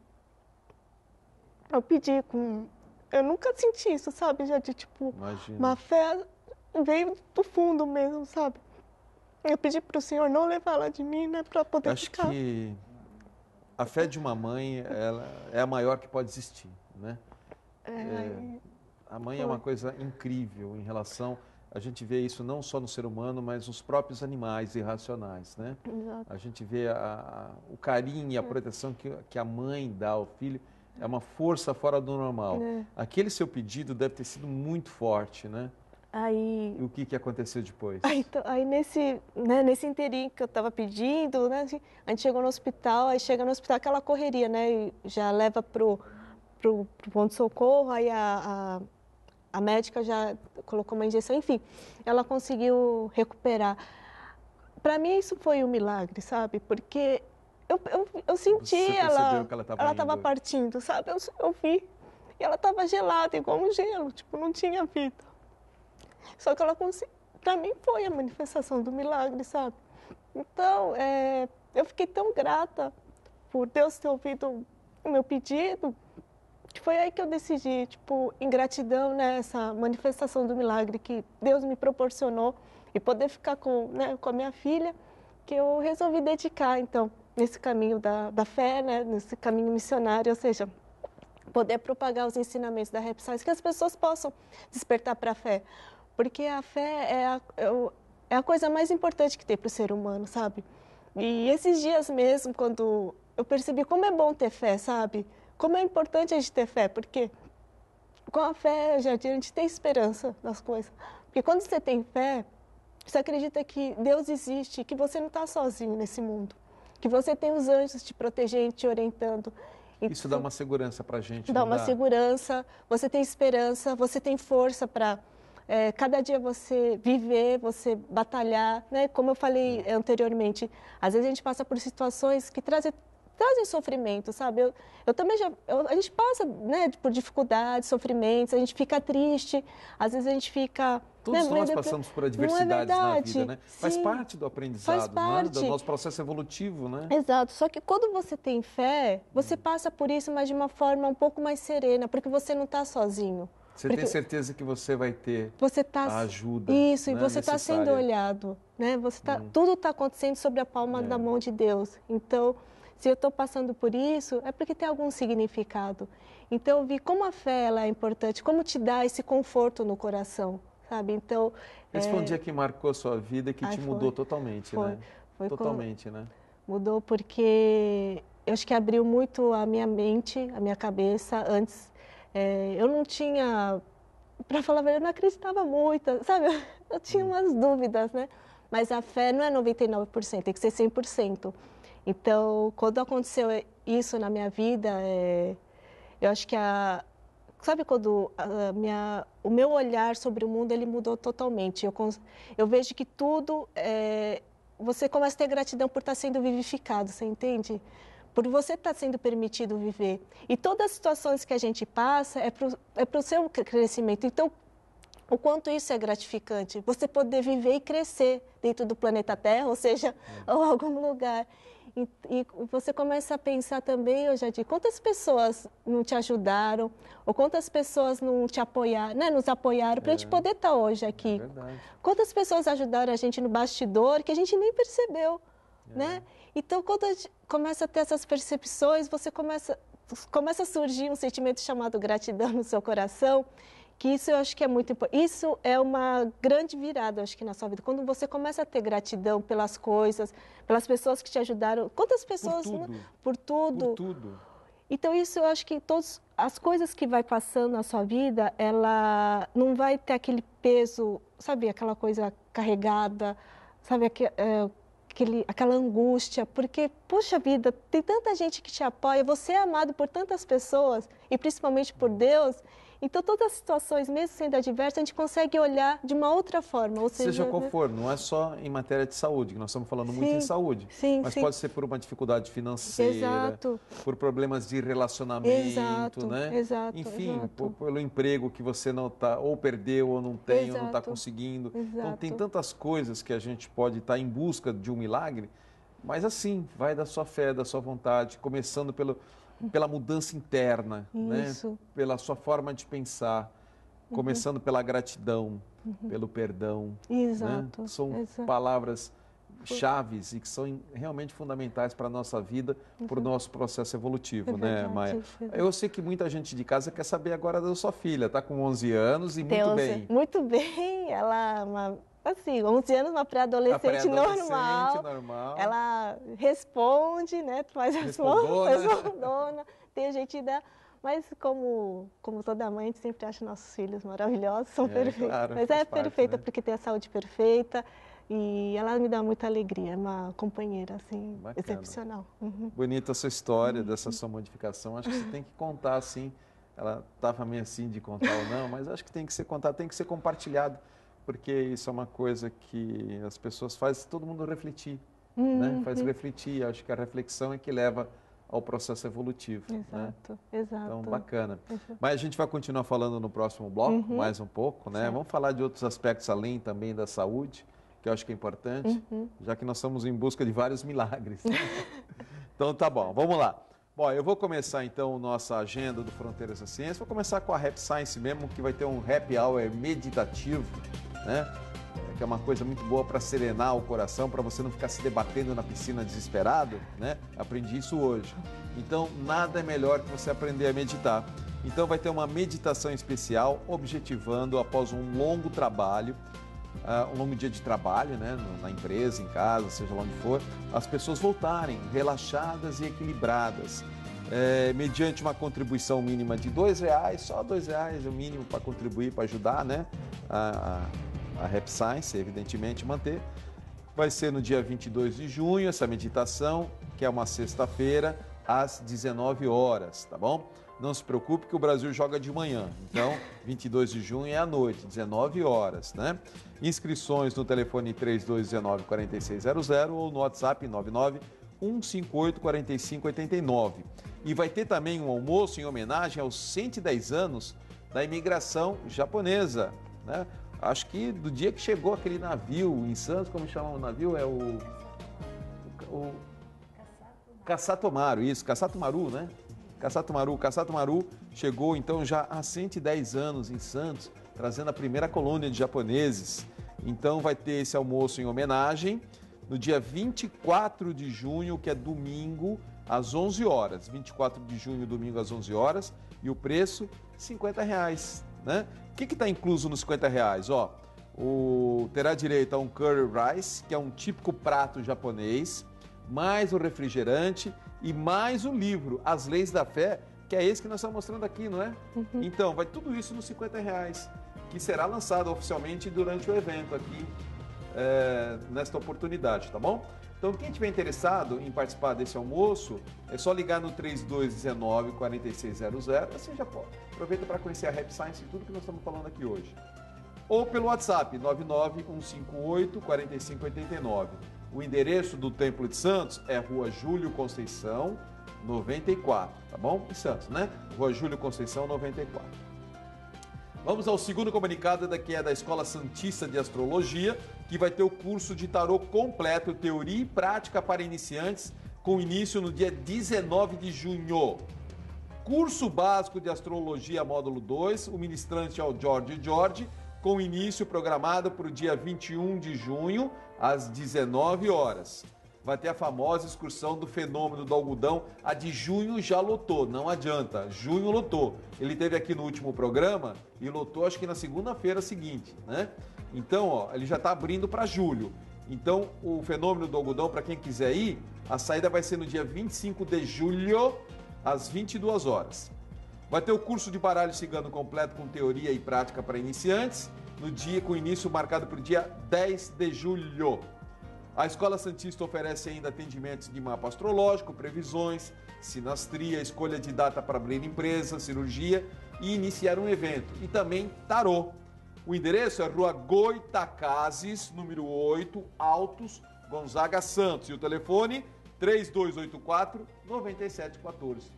eu pedi com... Eu nunca senti isso, sabe? Já de, tipo, Imagina. Uma fé veio do fundo mesmo, sabe? Eu pedi para o Senhor não levar ela de mim, né, para poder ficar. Acho que a fé de uma mãe, ela é a maior que pode existir, né? A mãe é uma coisa incrível em relação... A gente vê isso não só no ser humano, mas nos próprios animais irracionais, né? Exato. A gente vê o carinho e a proteção que a mãe dá ao filho, é uma força fora do normal. Aquele seu pedido deve ter sido muito forte, né? Aí, e o que aconteceu depois? Aí nesse inteirinho que eu estava pedindo, né, assim, a gente chegou no hospital, aí chega no hospital aquela correria, né, e já leva pro pronto-socorro, aí a médica já colocou uma injeção, enfim, ela conseguiu recuperar. Para mim isso foi um milagre, sabe, porque eu senti ela estava partindo, sabe, eu vi, e ela estava gelada, igual um gelo, tipo, não tinha vida. Só que ela conseguiu, para mim foi a manifestação do milagre, sabe? Então, eu fiquei tão grata por Deus ter ouvido o meu pedido, que foi aí que eu decidi, tipo, em gratidão, né, essa manifestação do milagre que Deus me proporcionou e poder ficar com a minha filha, que eu resolvi dedicar, então, nesse caminho da fé, né, nesse caminho missionário, ou seja, poder propagar os ensinamentos da Rap Science, que as pessoas possam despertar para a fé. Porque a fé é a coisa mais importante que tem para o ser humano, sabe? E esses dias mesmo, quando eu percebi como é bom ter fé, sabe? Como é importante a gente ter fé, porque com a fé, a gente tem esperança nas coisas. Porque quando você tem fé, você acredita que Deus existe, que você não está sozinho nesse mundo, que você tem os anjos te protegendo, te orientando. Isso dá uma segurança para a gente. Dá uma segurança, você tem esperança, você tem força para... cada dia você viver, você batalhar, né? Como eu falei anteriormente, às vezes a gente passa por situações que trazem sofrimento, sabe? Eu também a gente passa, né, por dificuldades, sofrimentos, a gente fica triste, às vezes a gente fica... Todos nós passamos por adversidades na vida, né? Sim, faz parte do aprendizado, né? Do nosso processo evolutivo, né? Exato, só que quando você tem fé, você passa por isso, mas de uma forma um pouco mais serena, porque você não está sozinho. Você tem certeza que você vai ter a ajuda. Isso, né, e você está sendo olhado, né? Tudo está acontecendo sobre a palma da mão de Deus. Então, se eu estou passando por isso, é porque tem algum significado. Então, eu vi como a fé ela é importante, como te dá esse conforto no coração, sabe? Então, esse foi um dia que marcou a sua vida e que te mudou totalmente, né? Foi totalmente, né? Mudou porque eu acho que abriu muito a minha mente, a minha cabeça. Antes, eu não tinha para falar a verdade, eu não acreditava muito, sabe? Eu tinha umas dúvidas, né? Mas a fé não é 99%, tem que ser 100%. Então, quando aconteceu isso na minha vida, eu acho que sabe quando o meu olhar sobre o mundo ele mudou totalmente. Eu vejo que tudo, você começa a ter gratidão por estar sendo vivificado, você entende? Por você estar sendo permitido viver. E todas as situações que a gente passa é para o seu crescimento. Então, o quanto isso é gratificante, você poder viver e crescer dentro do planeta Terra, ou seja, ou algum lugar. E você começa a pensar também, eu já disse, quantas pessoas não te ajudaram, ou quantas pessoas não te apoiaram, né, nos apoiaram para a gente poder estar hoje aqui. Verdade. Quantas pessoas ajudaram a gente no bastidor que a gente nem percebeu, né? Então, quando a gente começa a ter essas percepções, você começa a surgir um sentimento chamado gratidão no seu coração, que isso eu acho que é muito importante. Isso é uma grande virada, eu acho que na sua vida. Quando você começa a ter gratidão pelas coisas, pelas pessoas que te ajudaram. Quantas pessoas... Por tudo. Por tudo. Então, isso eu acho que todas as coisas que vai passando na sua vida, ela não vai ter aquele peso, sabe, aquela coisa carregada, sabe, aquela angústia, porque, puxa vida, tem tanta gente que te apoia, você é amado por tantas pessoas, e principalmente por Deus. Então, todas as situações, mesmo sendo adversas, a gente consegue olhar de uma outra forma. Ou seja qual for, não é só em matéria de saúde, que nós estamos falando muito em saúde, mas pode ser por uma dificuldade financeira, por problemas de relacionamento, né? Enfim, pelo emprego que você não está, ou perdeu, ou não tem, ou não está conseguindo. Então, tem tantas coisas que a gente pode estar em busca de um milagre, mas assim, vai da sua fé, da sua vontade, começando pela mudança interna, né? Pela sua forma de pensar, começando pela gratidão, pelo perdão. Né? São palavras chaves e que são realmente fundamentais para a nossa vida, para o nosso processo evolutivo, né, Maia? Eu sei que muita gente de casa quer saber agora da sua filha, está com 11 anos e muito bem. Muito bem, ela... Assim, 11 anos, uma pré-adolescente normal. Ela responde, né? Faz respondona, tem a gente dela. Mas como toda mãe, a gente sempre acha nossos filhos maravilhosos, são perfeitos. Claro, mas é perfeita, né? Porque tem a saúde perfeita e ela me dá muita alegria, é uma companheira, assim, excepcional. Bonita a sua história dessa sua modificação. Acho que você tem que contar, assim. Ela estava meio assim de contar ou não, mas acho que tem que ser contado, tem que ser compartilhado. Porque isso é uma coisa que as pessoas fazem todo mundo refletir, né? Faz refletir, acho que a reflexão é que leva ao processo evolutivo. Exato. Então, bacana. Mas a gente vai continuar falando no próximo bloco, mais um pouco, né? Vamos falar de outros aspectos além também da saúde, que eu acho que é importante, já que nós estamos em busca de vários milagres. Então, tá bom, vamos lá. Bom, eu vou começar então nossa agenda do Fronteiras da Ciência. Vou começar com a Happy Science mesmo, que vai ter um happy hour meditativo, né? Que é uma coisa muito boa para serenar o coração, para você não ficar se debatendo na piscina desesperado, né? Aprendi isso hoje. Então, nada é melhor que você aprender a meditar. Então, vai ter uma meditação especial, objetivando, após um longo trabalho, um longo dia de trabalho, né? Na empresa, em casa, seja lá onde for, as pessoas voltarem relaxadas e equilibradas. Mediante uma contribuição mínima de R$2, só R$2 é o mínimo para contribuir, para ajudar, né? A Happy Science, evidentemente, manter. Vai ser no dia 22 de junho, essa meditação, que é uma sexta-feira, às 19 horas, tá bom? Não se preocupe que o Brasil joga de manhã, então 22 de junho é à noite, 19 horas, né? Inscrições no telefone 3219-4600 ou no WhatsApp 99-158-4589. E vai ter também um almoço em homenagem aos 110 anos da imigração japonesa, né? Acho que do dia que chegou aquele navio em Santos, como chama o navio? É o Kasatomaru, isso, Kasatomaru, né? Kasatomaru chegou então já há 110 anos em Santos, trazendo a primeira colônia de japoneses. Então vai ter esse almoço em homenagem no dia 24 de junho, que é domingo, às 11 horas. 24 de junho, domingo, às 11 horas. E o preço, R$50, né? O que está incluso nos R$50? Ó, terá direito a um curry rice, que é um típico prato japonês, mais o refrigerante e mais o livro, As Leis da Fé, que é esse que nós estamos mostrando aqui, não é? Então, vai tudo isso nos R$50. que será lançada oficialmente durante o evento aqui, nesta oportunidade, tá bom? Então, quem estiver interessado em participar desse almoço, é só ligar no 3219-4600, assim já pode. Aproveita para conhecer a Rap Science e tudo que nós estamos falando aqui hoje. Ou pelo WhatsApp, 99158-4589. O endereço do Templo de Santos é Rua Júlio Conceição, 94, tá bom? Em Santos, né? Rua Júlio Conceição, 94. Vamos ao segundo comunicado, que é da Escola Santista de Astrologia, que vai ter o curso de tarô completo, teoria e prática para iniciantes, com início no dia 19 de junho. Curso básico de Astrologia, módulo 2, o ministrante é o Jorge, com início programado para o dia 21 de junho, às 19 horas. Vai ter a famosa excursão do fenômeno do algodão. A de junho já lotou, não adianta. Junho lotou. Ele teve aqui no último programa e lotou acho que na segunda-feira seguinte, né? Então, ó, ele já está abrindo para julho. Então, o fenômeno do algodão, para quem quiser ir, a saída vai ser no dia 25 de julho, às 22 horas. Vai ter o curso de baralho cigano completo com teoria e prática para iniciantes, no dia com início marcado para o dia 10 de julho. A Escola Santista oferece ainda atendimentos de mapa astrológico, previsões, sinastria, escolha de data para abrir empresa, cirurgia e iniciar um evento. E também tarô. O endereço é Rua Goitacazes, número 8, Altos, Gonzaga, Santos. E o telefone 3284-9714.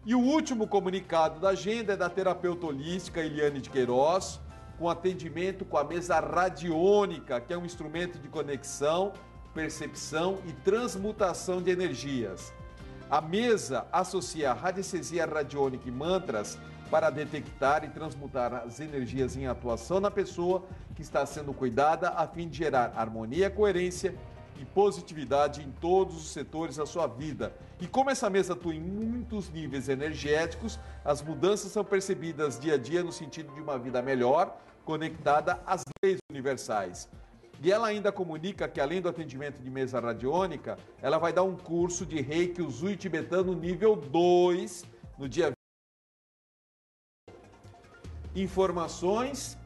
E o último comunicado da agenda é da terapeuta holística Eliane de Queiroz, com atendimento com a mesa radiônica, que é um instrumento de conexão, percepção e transmutação de energias. A mesa associa radiestesia radiônica e mantras para detectar e transmutar as energias em atuação na pessoa que está sendo cuidada, a fim de gerar harmonia, coerência e positividade em todos os setores da sua vida. E como essa mesa atua em muitos níveis energéticos, as mudanças são percebidas dia a dia no sentido de uma vida melhor, conectada às leis universais. E ela ainda comunica que, além do atendimento de mesa radiônica, ela vai dar um curso de Reiki Usui tibetano nível 2 no dia 20. Informações,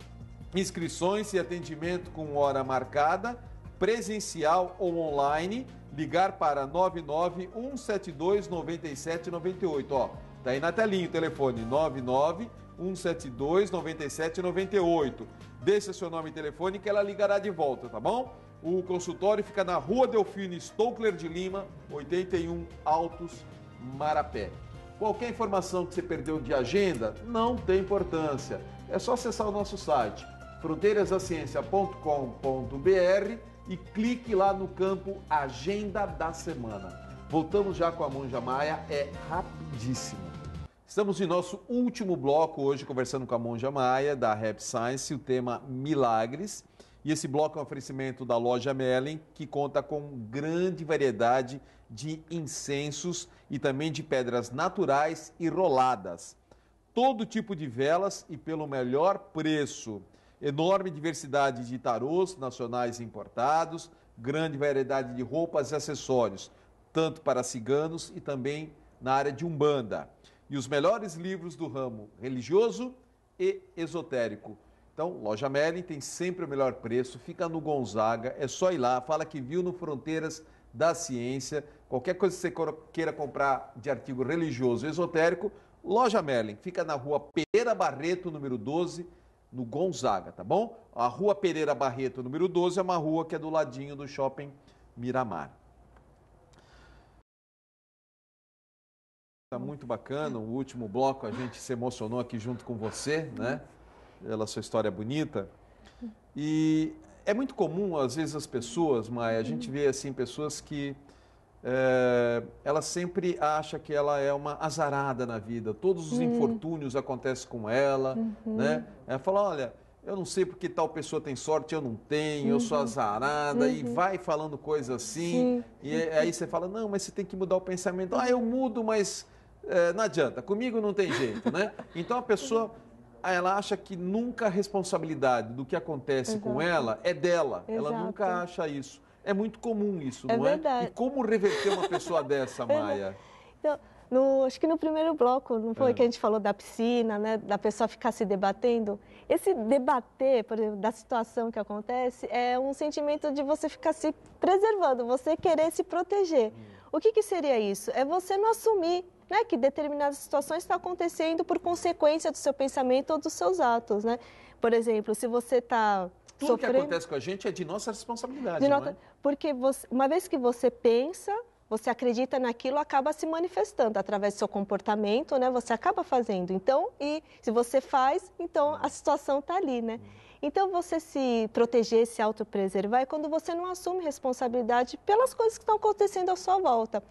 inscrições e atendimento com hora marcada, presencial ou online, ligar para 991729798. Ó, tá aí na telinha o telefone 991729798. Deixa seu nome e telefone que ela ligará de volta, tá bom? O consultório fica na Rua Delfino Stockler de Lima, 81 Altos, Marapé. Qualquer informação que você perdeu de agenda, não tem importância. É só acessar o nosso site, fronteirasdaciencia.com.br, e clique lá no campo Agenda da Semana. Voltamos já com a Monja Maia, é rapidíssimo. Estamos em nosso último bloco hoje, conversando com a Monja Maia, da Rap Science, o tema Milagres. E esse bloco é um oferecimento da loja Merlin, que conta com grande variedade de incensos e também de pedras naturais e roladas. Todo tipo de velas e pelo melhor preço. Enorme diversidade de tarôs nacionais e importados, grande variedade de roupas e acessórios, tanto para ciganos e também na área de Umbanda. E os melhores livros do ramo religioso e esotérico. Então, Loja Merlin tem sempre o melhor preço, fica no Gonzaga, é só ir lá, fala que viu no Fronteiras da Ciência. Qualquer coisa que você queira comprar de artigo religioso e esotérico, Loja Merlin, fica na Rua Pereira Barreto, número 12, no Gonzaga, tá bom? A Rua Pereira Barreto, número 12, é uma rua que é do ladinho do Shopping Miramar. Tá muito bacana, o último bloco a gente se emocionou aqui junto com você, né? Pela sua história bonita. E é muito comum, às vezes, as pessoas, Maia, a gente vê assim, pessoas que ela sempre acha que ela é uma azarada na vida, todos os infortúnios acontecem com ela, né? Ela fala, olha, eu não sei porque tal pessoa tem sorte, eu não tenho, eu sou azarada, e vai falando coisas assim, e aí você fala, não, mas você tem que mudar o pensamento. Ah, eu mudo, mas não adianta, comigo não tem jeito, né? Então a pessoa, ela acha que nunca a responsabilidade do que acontece com ela é dela, ela nunca acha isso. É muito comum isso, não é? Verdade. E como reverter uma pessoa dessa, Maia? Então, acho que no primeiro bloco, não foi que a gente falou da piscina, né, da pessoa ficar se debatendo? Esse debater, por exemplo, da situação que acontece, é um sentimento de você ficar se preservando, você querer se proteger. O que seria isso? É você não assumir, né, que determinadas situações estão acontecendo por consequência do seu pensamento ou dos seus atos, né? Por exemplo, se você está Tudo que acontece com a gente é de nossa responsabilidade, não é? Porque uma vez que você pensa, você acredita naquilo, acaba se manifestando através do seu comportamento, né? Você acaba fazendo. Então, e se você faz, então a situação está ali, né? Então, você se proteger, se autopreservar é quando você não assume responsabilidade pelas coisas que estão acontecendo à sua volta.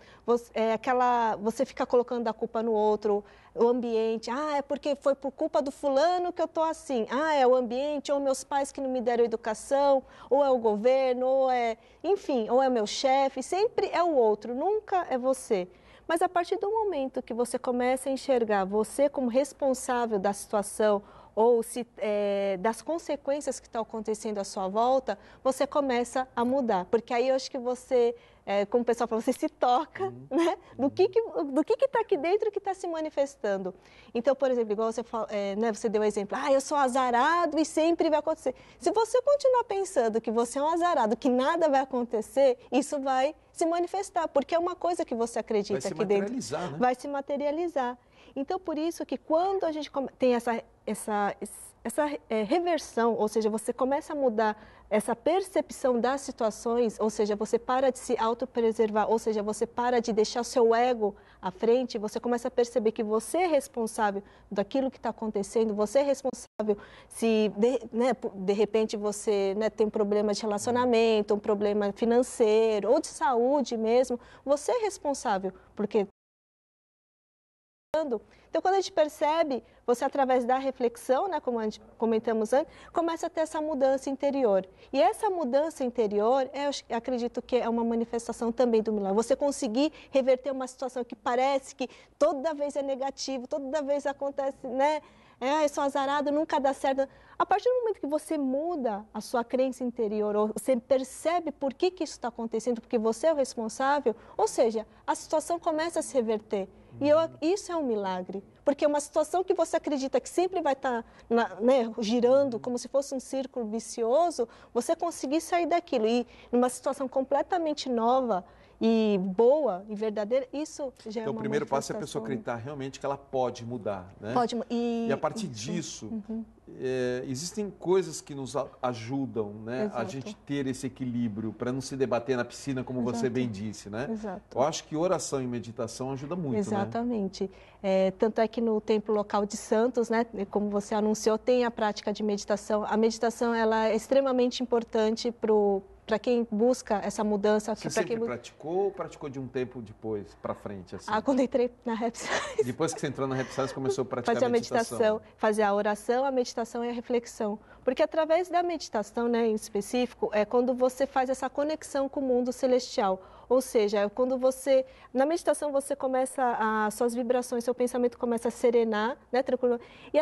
Você fica colocando a culpa no outro, o ambiente. Ah, é porque foi por culpa do fulano que eu estou assim. Ah, é o ambiente, ou meus pais que não me deram educação, ou é o governo, enfim, ou é meu chefe. Sempre é o outro, nunca é você. Mas a partir do momento que você começa a enxergar você como responsável da situação, ou das consequências que estão acontecendo à sua volta, você começa a mudar. Porque aí eu acho que você, como o pessoal fala, você se toca, né? Do que está aqui dentro que está se manifestando. Então, por exemplo, igual você, né, você deu o exemplo, eu sou azarado e sempre vai acontecer. Se você continuar pensando que você é um azarado, que nada vai acontecer, isso vai se manifestar, porque é uma coisa que você acredita aqui dentro. Né? Vai se materializar. Então, por isso que quando a gente tem essa reversão, ou seja, você começa a mudar essa percepção das situações, ou seja, você para de se autopreservar, ou seja, você para de deixar o seu ego à frente, você começa a perceber que você é responsável daquilo que está acontecendo, você é responsável se, de repente, você, né, tem um problema de relacionamento, um problema financeiro ou de saúde mesmo, você é responsável, porque então, quando a gente percebe, você através da reflexão, né, como a gente comentamos antes, começa a ter essa mudança interior. E essa mudança interior, eu acredito que é uma manifestação também do milagre. Você conseguir reverter uma situação que parece que toda vez é negativo, toda vez acontece, né? Eu sou azarado, nunca dá certo. A partir do momento que você muda a sua crença interior, ou você percebe por que isso está acontecendo, porque você é o responsável, ou seja, a situação começa a se reverter. E isso é um milagre, porque é uma situação que você acredita que sempre vai estar girando, como se fosse um círculo vicioso, você conseguir sair daquilo. E numa situação completamente nova e boa e verdadeira, isso já é uma manifestação. Então, o primeiro passo é a pessoa acreditar realmente que ela pode mudar, né? Pode. E a partir disso, existem coisas que nos ajudam, né, a gente ter esse equilíbrio, para não se debater na piscina, como você bem disse, né? Exato. Eu acho que oração e meditação ajuda muito, Exatamente. Né? Tanto é que no Templo Local de Santos, né, como você anunciou, tem a prática de meditação. A meditação ela é extremamente importante para quem busca essa mudança. Você sempre praticou ou praticou de um tempo depois, para frente? Assim? Quando entrei na Repsais. Depois que você entrou na Repsais, começou a praticar a meditação. Fazer a oração, a meditação e a reflexão. Porque através da meditação, né, em específico, é quando você faz essa conexão com o mundo celestial. Ou seja, é quando na meditação você começa, suas vibrações, seu pensamento começa a serenar, né, tranquilo. E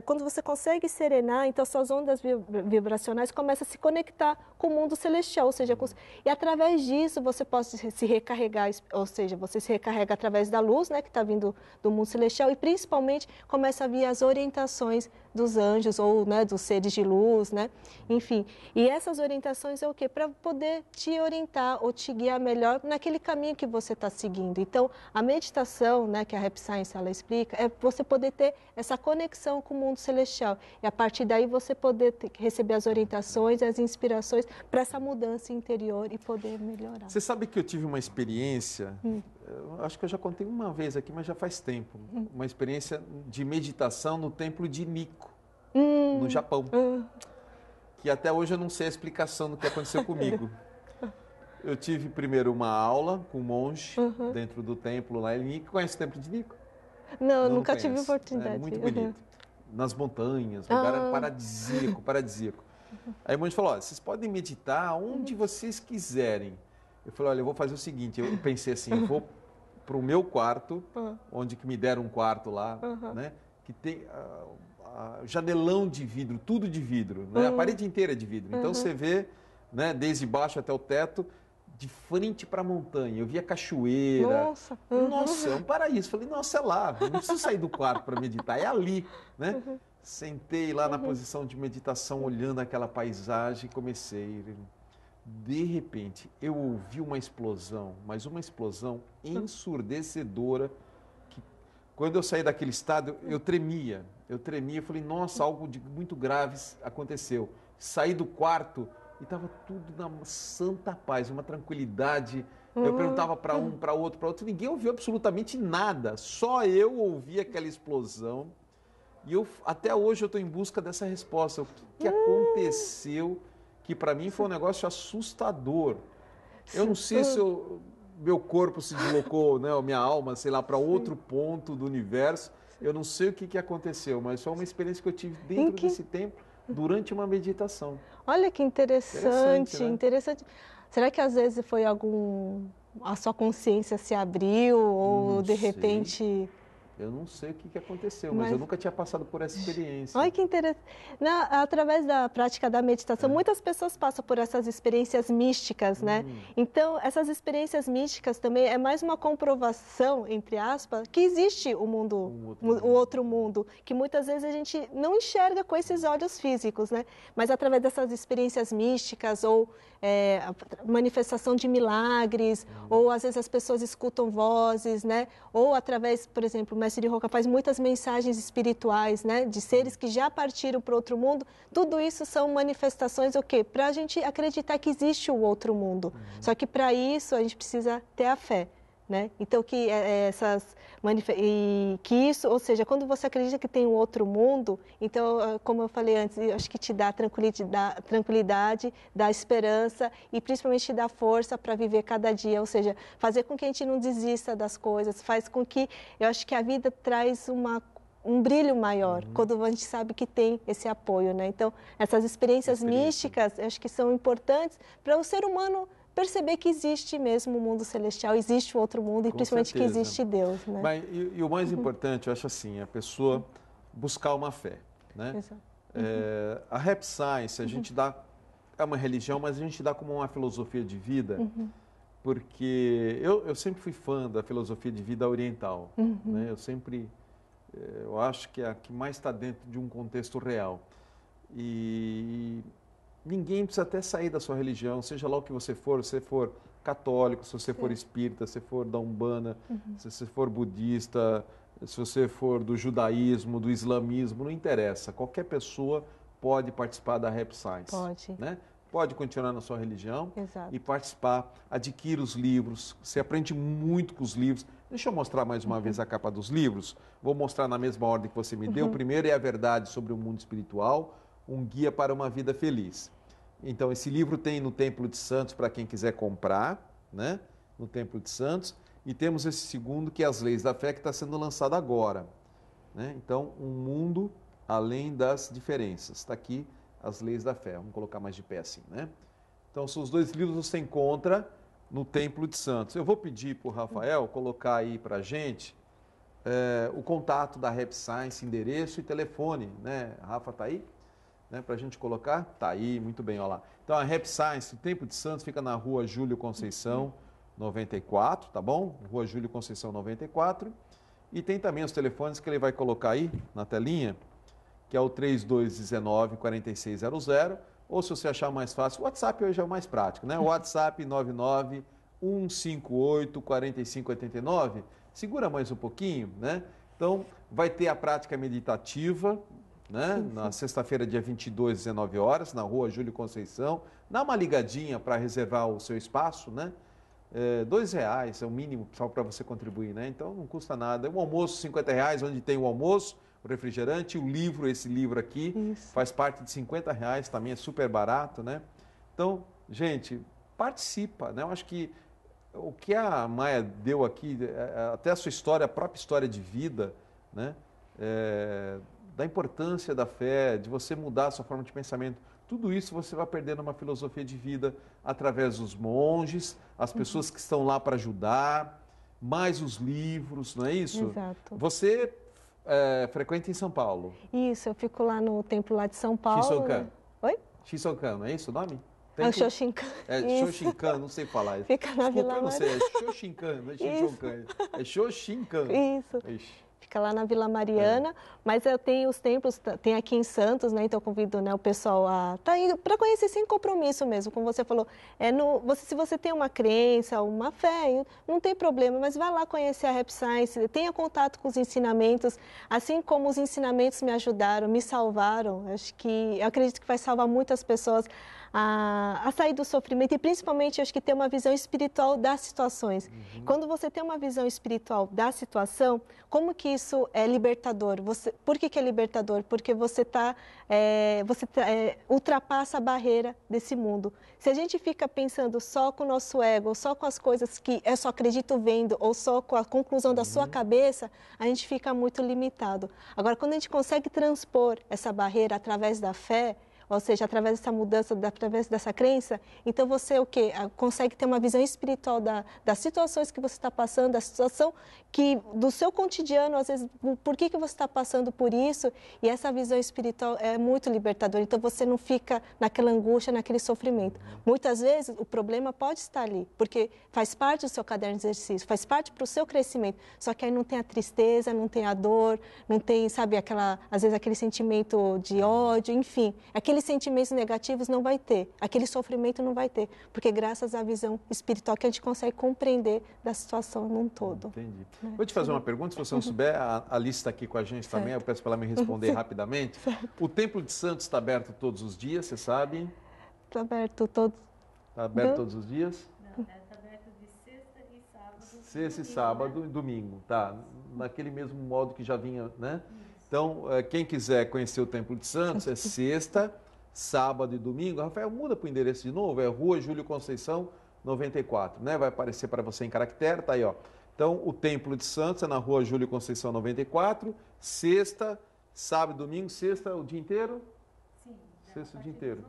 quando você consegue serenar, então suas ondas vibracionais começam a se conectar com o mundo celestial, ou seja, e através disso você pode se recarregar, ou seja, você se recarrega através da luz, né, que está vindo do mundo celestial, e principalmente começa a vir as orientações dos anjos ou, né, dos seres de luz, né, enfim. E essas orientações é o quê? Para poder te orientar ou te guiar melhor naquele caminho que você está seguindo. Então, a meditação, né, que a Rap Science ela explica, é você poder ter essa conexão com o mundo celestial. E a partir daí você poder receber as orientações, as inspirações para essa mudança interior e poder melhorar. Você sabe que eu tive uma experiência, acho que eu já contei uma vez aqui, mas já faz tempo, uma experiência de meditação no templo de Nikko, no Japão, que até hoje eu não sei a explicação do que aconteceu comigo. Eu tive primeiro uma aula com um monge dentro do templo lá em Nikko. Conhece o templo de Nikko? Não, nunca tive oportunidade. É muito bonito. Nas montanhas, lugar paradisíaco. Aí o monge falou, vocês podem meditar onde vocês quiserem. Eu falei, olha, eu vou fazer o seguinte, eu pensei assim, eu vou para o meu quarto, onde que me deram um quarto lá, né, que tem janelão de vidro, tudo de vidro, né, a parede inteira é de vidro. Então você vê, né, desde baixo até o teto, de frente para a montanha. Eu via cachoeira. Nossa. Nossa, é um paraíso. Falei, nossa, é lá. Eu não preciso sair do quarto para meditar, é ali, né? Sentei lá na posição de meditação, olhando aquela paisagem e comecei. De repente, eu ouvi uma explosão, mas uma explosão ensurdecedora. Que, quando eu saí daquele estado, eu tremia. Falei, nossa, algo de muito grave aconteceu. Saí do quarto e estava tudo na santa paz, uma tranquilidade. Eu perguntava para um, para outro, ninguém ouviu absolutamente nada, só eu ouvi aquela explosão. E até hoje eu estou em busca dessa resposta. O que aconteceu, que para mim foi um negócio assustador. Eu não sei se meu corpo se deslocou, né, minha alma, sei lá, para outro ponto do universo. Eu não sei o que aconteceu, mas foi uma experiência que eu tive dentro desse tempo, durante uma meditação. Olha que interessante, Né? interessante. Será que às vezes foi a sua consciência se abriu ou de repente... Eu não sei o que aconteceu, mas eu nunca tinha passado por essa experiência. Olha que interessante. Através da prática da meditação, muitas pessoas passam por essas experiências místicas, né? Então, essas experiências místicas também é mais uma comprovação, entre aspas, que existe o mundo, o outro mundo, que muitas vezes a gente não enxerga com esses olhos físicos, né? Mas através dessas experiências místicas ou manifestação de milagres, ou às vezes as pessoas escutam vozes, né? Ou através, por exemplo, o Mestre Roca faz muitas mensagens espirituais, né? De seres que já partiram para o outro mundo. Tudo isso são manifestações, o quê? Para a gente acreditar que existe o outro mundo. Só que para isso a gente precisa ter a fé. Né? Então, ou seja, quando você acredita que tem um outro mundo, então, como eu falei antes, eu acho que te dá tranquilidade, dá esperança e principalmente te dá força para viver cada dia, ou seja, fazer com que a gente não desista das coisas, faz com que, eu acho que a vida traz um brilho maior, quando a gente sabe que tem esse apoio, né? Então, essas experiências místicas, eu acho que são importantes para o ser humano perceber que existe mesmo o mundo celestial, existe o outro mundo e principalmente que existe Deus, né? Mas, e o mais importante, eu acho assim, a pessoa buscar uma fé, né? Exato. A Rap Science, a gente dá, é uma religião, mas a gente dá como uma filosofia de vida, porque eu sempre fui fã da filosofia de vida oriental, né? Eu acho que é a que mais está dentro de um contexto real. E ninguém precisa até sair da sua religião, seja lá o que você for, se você for católico, se você for espírita, se você for da Umbanda, se você for budista, se você for do judaísmo, do islamismo, não interessa. Qualquer pessoa pode participar da Rap Science. Pode. Né? Pode continuar na sua religião. Exato. E participar, adquire os livros, você aprende muito com os livros. Deixa eu mostrar mais uma vez a capa dos livros. Vou mostrar na mesma ordem que você me deu. O primeiro é A Verdade sobre o Mundo Espiritual, um guia para uma vida feliz. Então, esse livro tem no Templo de Santos para quem quiser comprar, né? No Templo de Santos. E temos esse segundo, que é As Leis da Fé, que está sendo lançado agora. Né? Então, um mundo além das diferenças. Está aqui As Leis da Fé. Vamos colocar mais de pé assim, né? Então, são os dois livros que você encontra no Templo de Santos. Eu vou pedir para o Rafael colocar aí para a gente o contato da Rap Science, endereço e telefone, né? A Rafa está aí? Né, para a gente colocar? Tá aí, muito bem, olha lá. Então, a Rap Science, o Templo de Santos, fica na Rua Júlio Conceição, 94, tá bom? Rua Júlio Conceição, 94. E tem também os telefones que ele vai colocar aí na telinha, que é o 3219-4600, ou se você achar mais fácil, o WhatsApp hoje é o mais prático, né? O WhatsApp 99-158-4589. Segura mais um pouquinho, né? Então, vai ter a prática meditativa, né? Na sexta-feira, dia 22, 19 horas, na Rua Júlio Conceição. Dá uma ligadinha para reservar o seu espaço, né? R$2 é o mínimo só para você contribuir, né? Então não custa nada. Um almoço, R$50, onde tem o almoço, o refrigerante, o livro, esse livro aqui, faz parte de R$50, também é super barato, né? Então, gente, participa, né? Eu acho que o que a Maia deu aqui, até a sua história, a própria história de vida, né? Da importância da fé, de você mudar a sua forma de pensamento. Tudo isso você vai perdendo uma filosofia de vida através dos monges, as pessoas que estão lá para ajudar, mais os livros, não é isso? Exato. Você frequenta em São Paulo? Isso, eu fico lá no templo lá de São Paulo. Shisokan. Né? Oi? Shisokan, não é isso o nome? É o Xoshinkan. É Xoshinkan, não sei falar isso. Fica na Vila Mariana. É Xoshinkan, não é Xixonkan. É Xoshinkan. Isso. Ixi. Fica lá na Vila Mariana, mas eu tenho os templos, tem aqui em Santos, né? Então eu convido, né, o pessoal a tá indo para conhecer sem compromisso mesmo, como você falou. Se você tem uma crença, uma fé, não tem problema, mas vá lá conhecer a Rap Science, tenha contato com os ensinamentos, assim como os ensinamentos me ajudaram, me salvaram. Eu acredito que vai salvar muitas pessoas a sair do sofrimento e principalmente acho que ter uma visão espiritual das situações. Quando você tem uma visão espiritual da situação, como que isso é libertador? Por que é libertador? Porque você ultrapassa a barreira desse mundo. Se a gente fica pensando só com o nosso ego, só com as coisas que eu só acredito vendo, ou só com a conclusão da sua cabeça, a gente fica muito limitado. Agora, quando a gente consegue transpor essa barreira através da fé, ou seja, através dessa mudança, através dessa crença, então você consegue ter uma visão espiritual das situações que você está passando, da situação do seu cotidiano, às vezes, por que você está passando por isso, e essa visão espiritual é muito libertadora, então você não fica naquela angústia, naquele sofrimento. Muitas vezes o problema pode estar ali, porque faz parte do seu caderno de exercício, faz parte para o seu crescimento, só que aí não tem a tristeza, não tem a dor, não tem, sabe, às vezes aquele sentimento de ódio, enfim, aqueles sentimentos negativos não vai ter, aquele sofrimento não vai ter, porque graças à visão espiritual que a gente consegue compreender da situação num todo. Entendi. Vou te fazer uma pergunta, se você não souber, a Alice está aqui com a gente também, eu peço para ela me responder rapidamente. O Templo de Santos está aberto todos os dias, você sabe? Está aberto todos. Está aberto todos os dias? Não, está aberto de sexta e sábado. Sexta e sábado e domingo, tá? Naquele mesmo modo que já vinha, né? Então, quem quiser conhecer o Templo de Santos, é sexta, sábado e domingo. Rafael, muda para o endereço de novo, é Rua Júlio Conceição, 94, né? Vai aparecer para você em caractere, tá aí, ó. Então, o Templo de Santos é na Rua Júlio Conceição, 94, sexta, sábado e domingo, sexta o dia inteiro? Sim. Sexta o dia inteiro.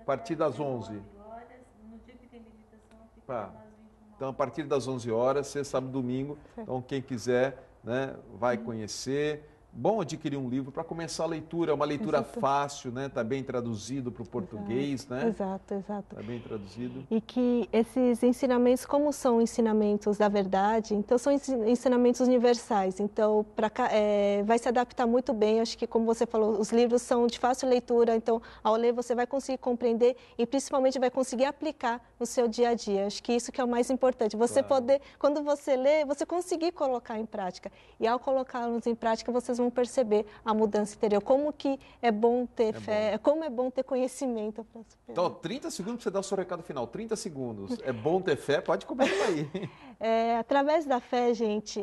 A partir das 11. No dia que tem meditação, fica Tá. às 21 horas. Então, a partir das 11 horas, sexta, sábado e domingo. Então, quem quiser, né, vai conhecer. Bom adquirir um livro para começar a leitura. É uma leitura fácil, né? Está bem traduzido para o português, né? Exato. Está bem traduzido. E que esses ensinamentos, como são ensinamentos da verdade, então são ensinamentos universais. Então, vai se adaptar muito bem. Acho que, como você falou, os livros são de fácil leitura. Então, ao ler, você vai conseguir compreender e, principalmente, vai conseguir aplicar no seu dia a dia. Acho que isso que é o mais importante. Você poder, quando você lê, você conseguir colocar em prática. E, ao colocá-los em prática, vocês vão perceber a mudança interior. Como que é bom ter fé, como é bom ter conhecimento para superar. Então, 30 segundos para você dar o seu recado final. 30 segundos. É bom ter fé? Pode começar aí. Através da fé, gente,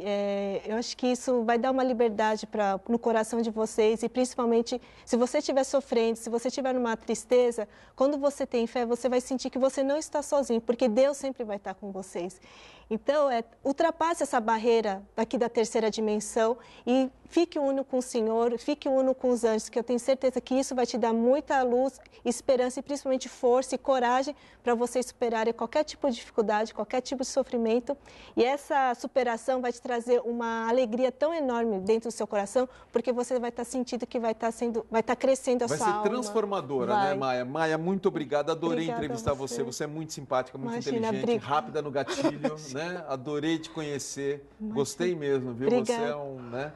eu acho que isso vai dar uma liberdade no coração de vocês e principalmente se você estiver sofrendo, se você estiver numa tristeza, quando você tem fé, você vai sentir que você não está sozinho, porque Deus sempre vai estar com vocês. Então, ultrapasse essa barreira aqui da terceira dimensão e fique uno com o Senhor, fique uno com os anjos, que eu tenho certeza que isso vai te dar muita luz, esperança e principalmente força e coragem para vocês superarem qualquer tipo de dificuldade, qualquer tipo de sofrimento. E essa superação vai te trazer uma alegria tão enorme dentro do seu coração, porque você vai estar sentindo que vai estar crescendo a sua alma. Vai ser transformadora, né, Maia? Maia, muito obrigada. Adorei Obrigada entrevistar você. Você é muito simpática, muito inteligente, rápida no gatilho, né? Adorei te conhecer. Gostei mesmo, viu? Obrigada. Você é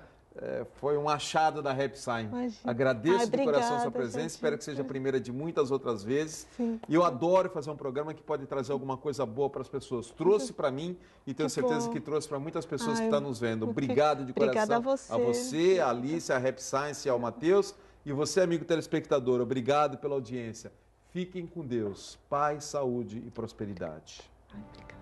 foi um achado da Rap Science. Agradeço de coração a sua presença, gente. Espero que seja a primeira de muitas outras vezes. Sim. E eu adoro fazer um programa que pode trazer alguma coisa boa para as pessoas. Trouxe para mim e tenho certeza que trouxe para muitas pessoas que estão nos vendo. Obrigado de coração. Obrigada a você, a Alice, a Rap Science e ao Matheus. E você, amigo telespectador, obrigado pela audiência. Fiquem com Deus. Paz, saúde e prosperidade. Obrigada.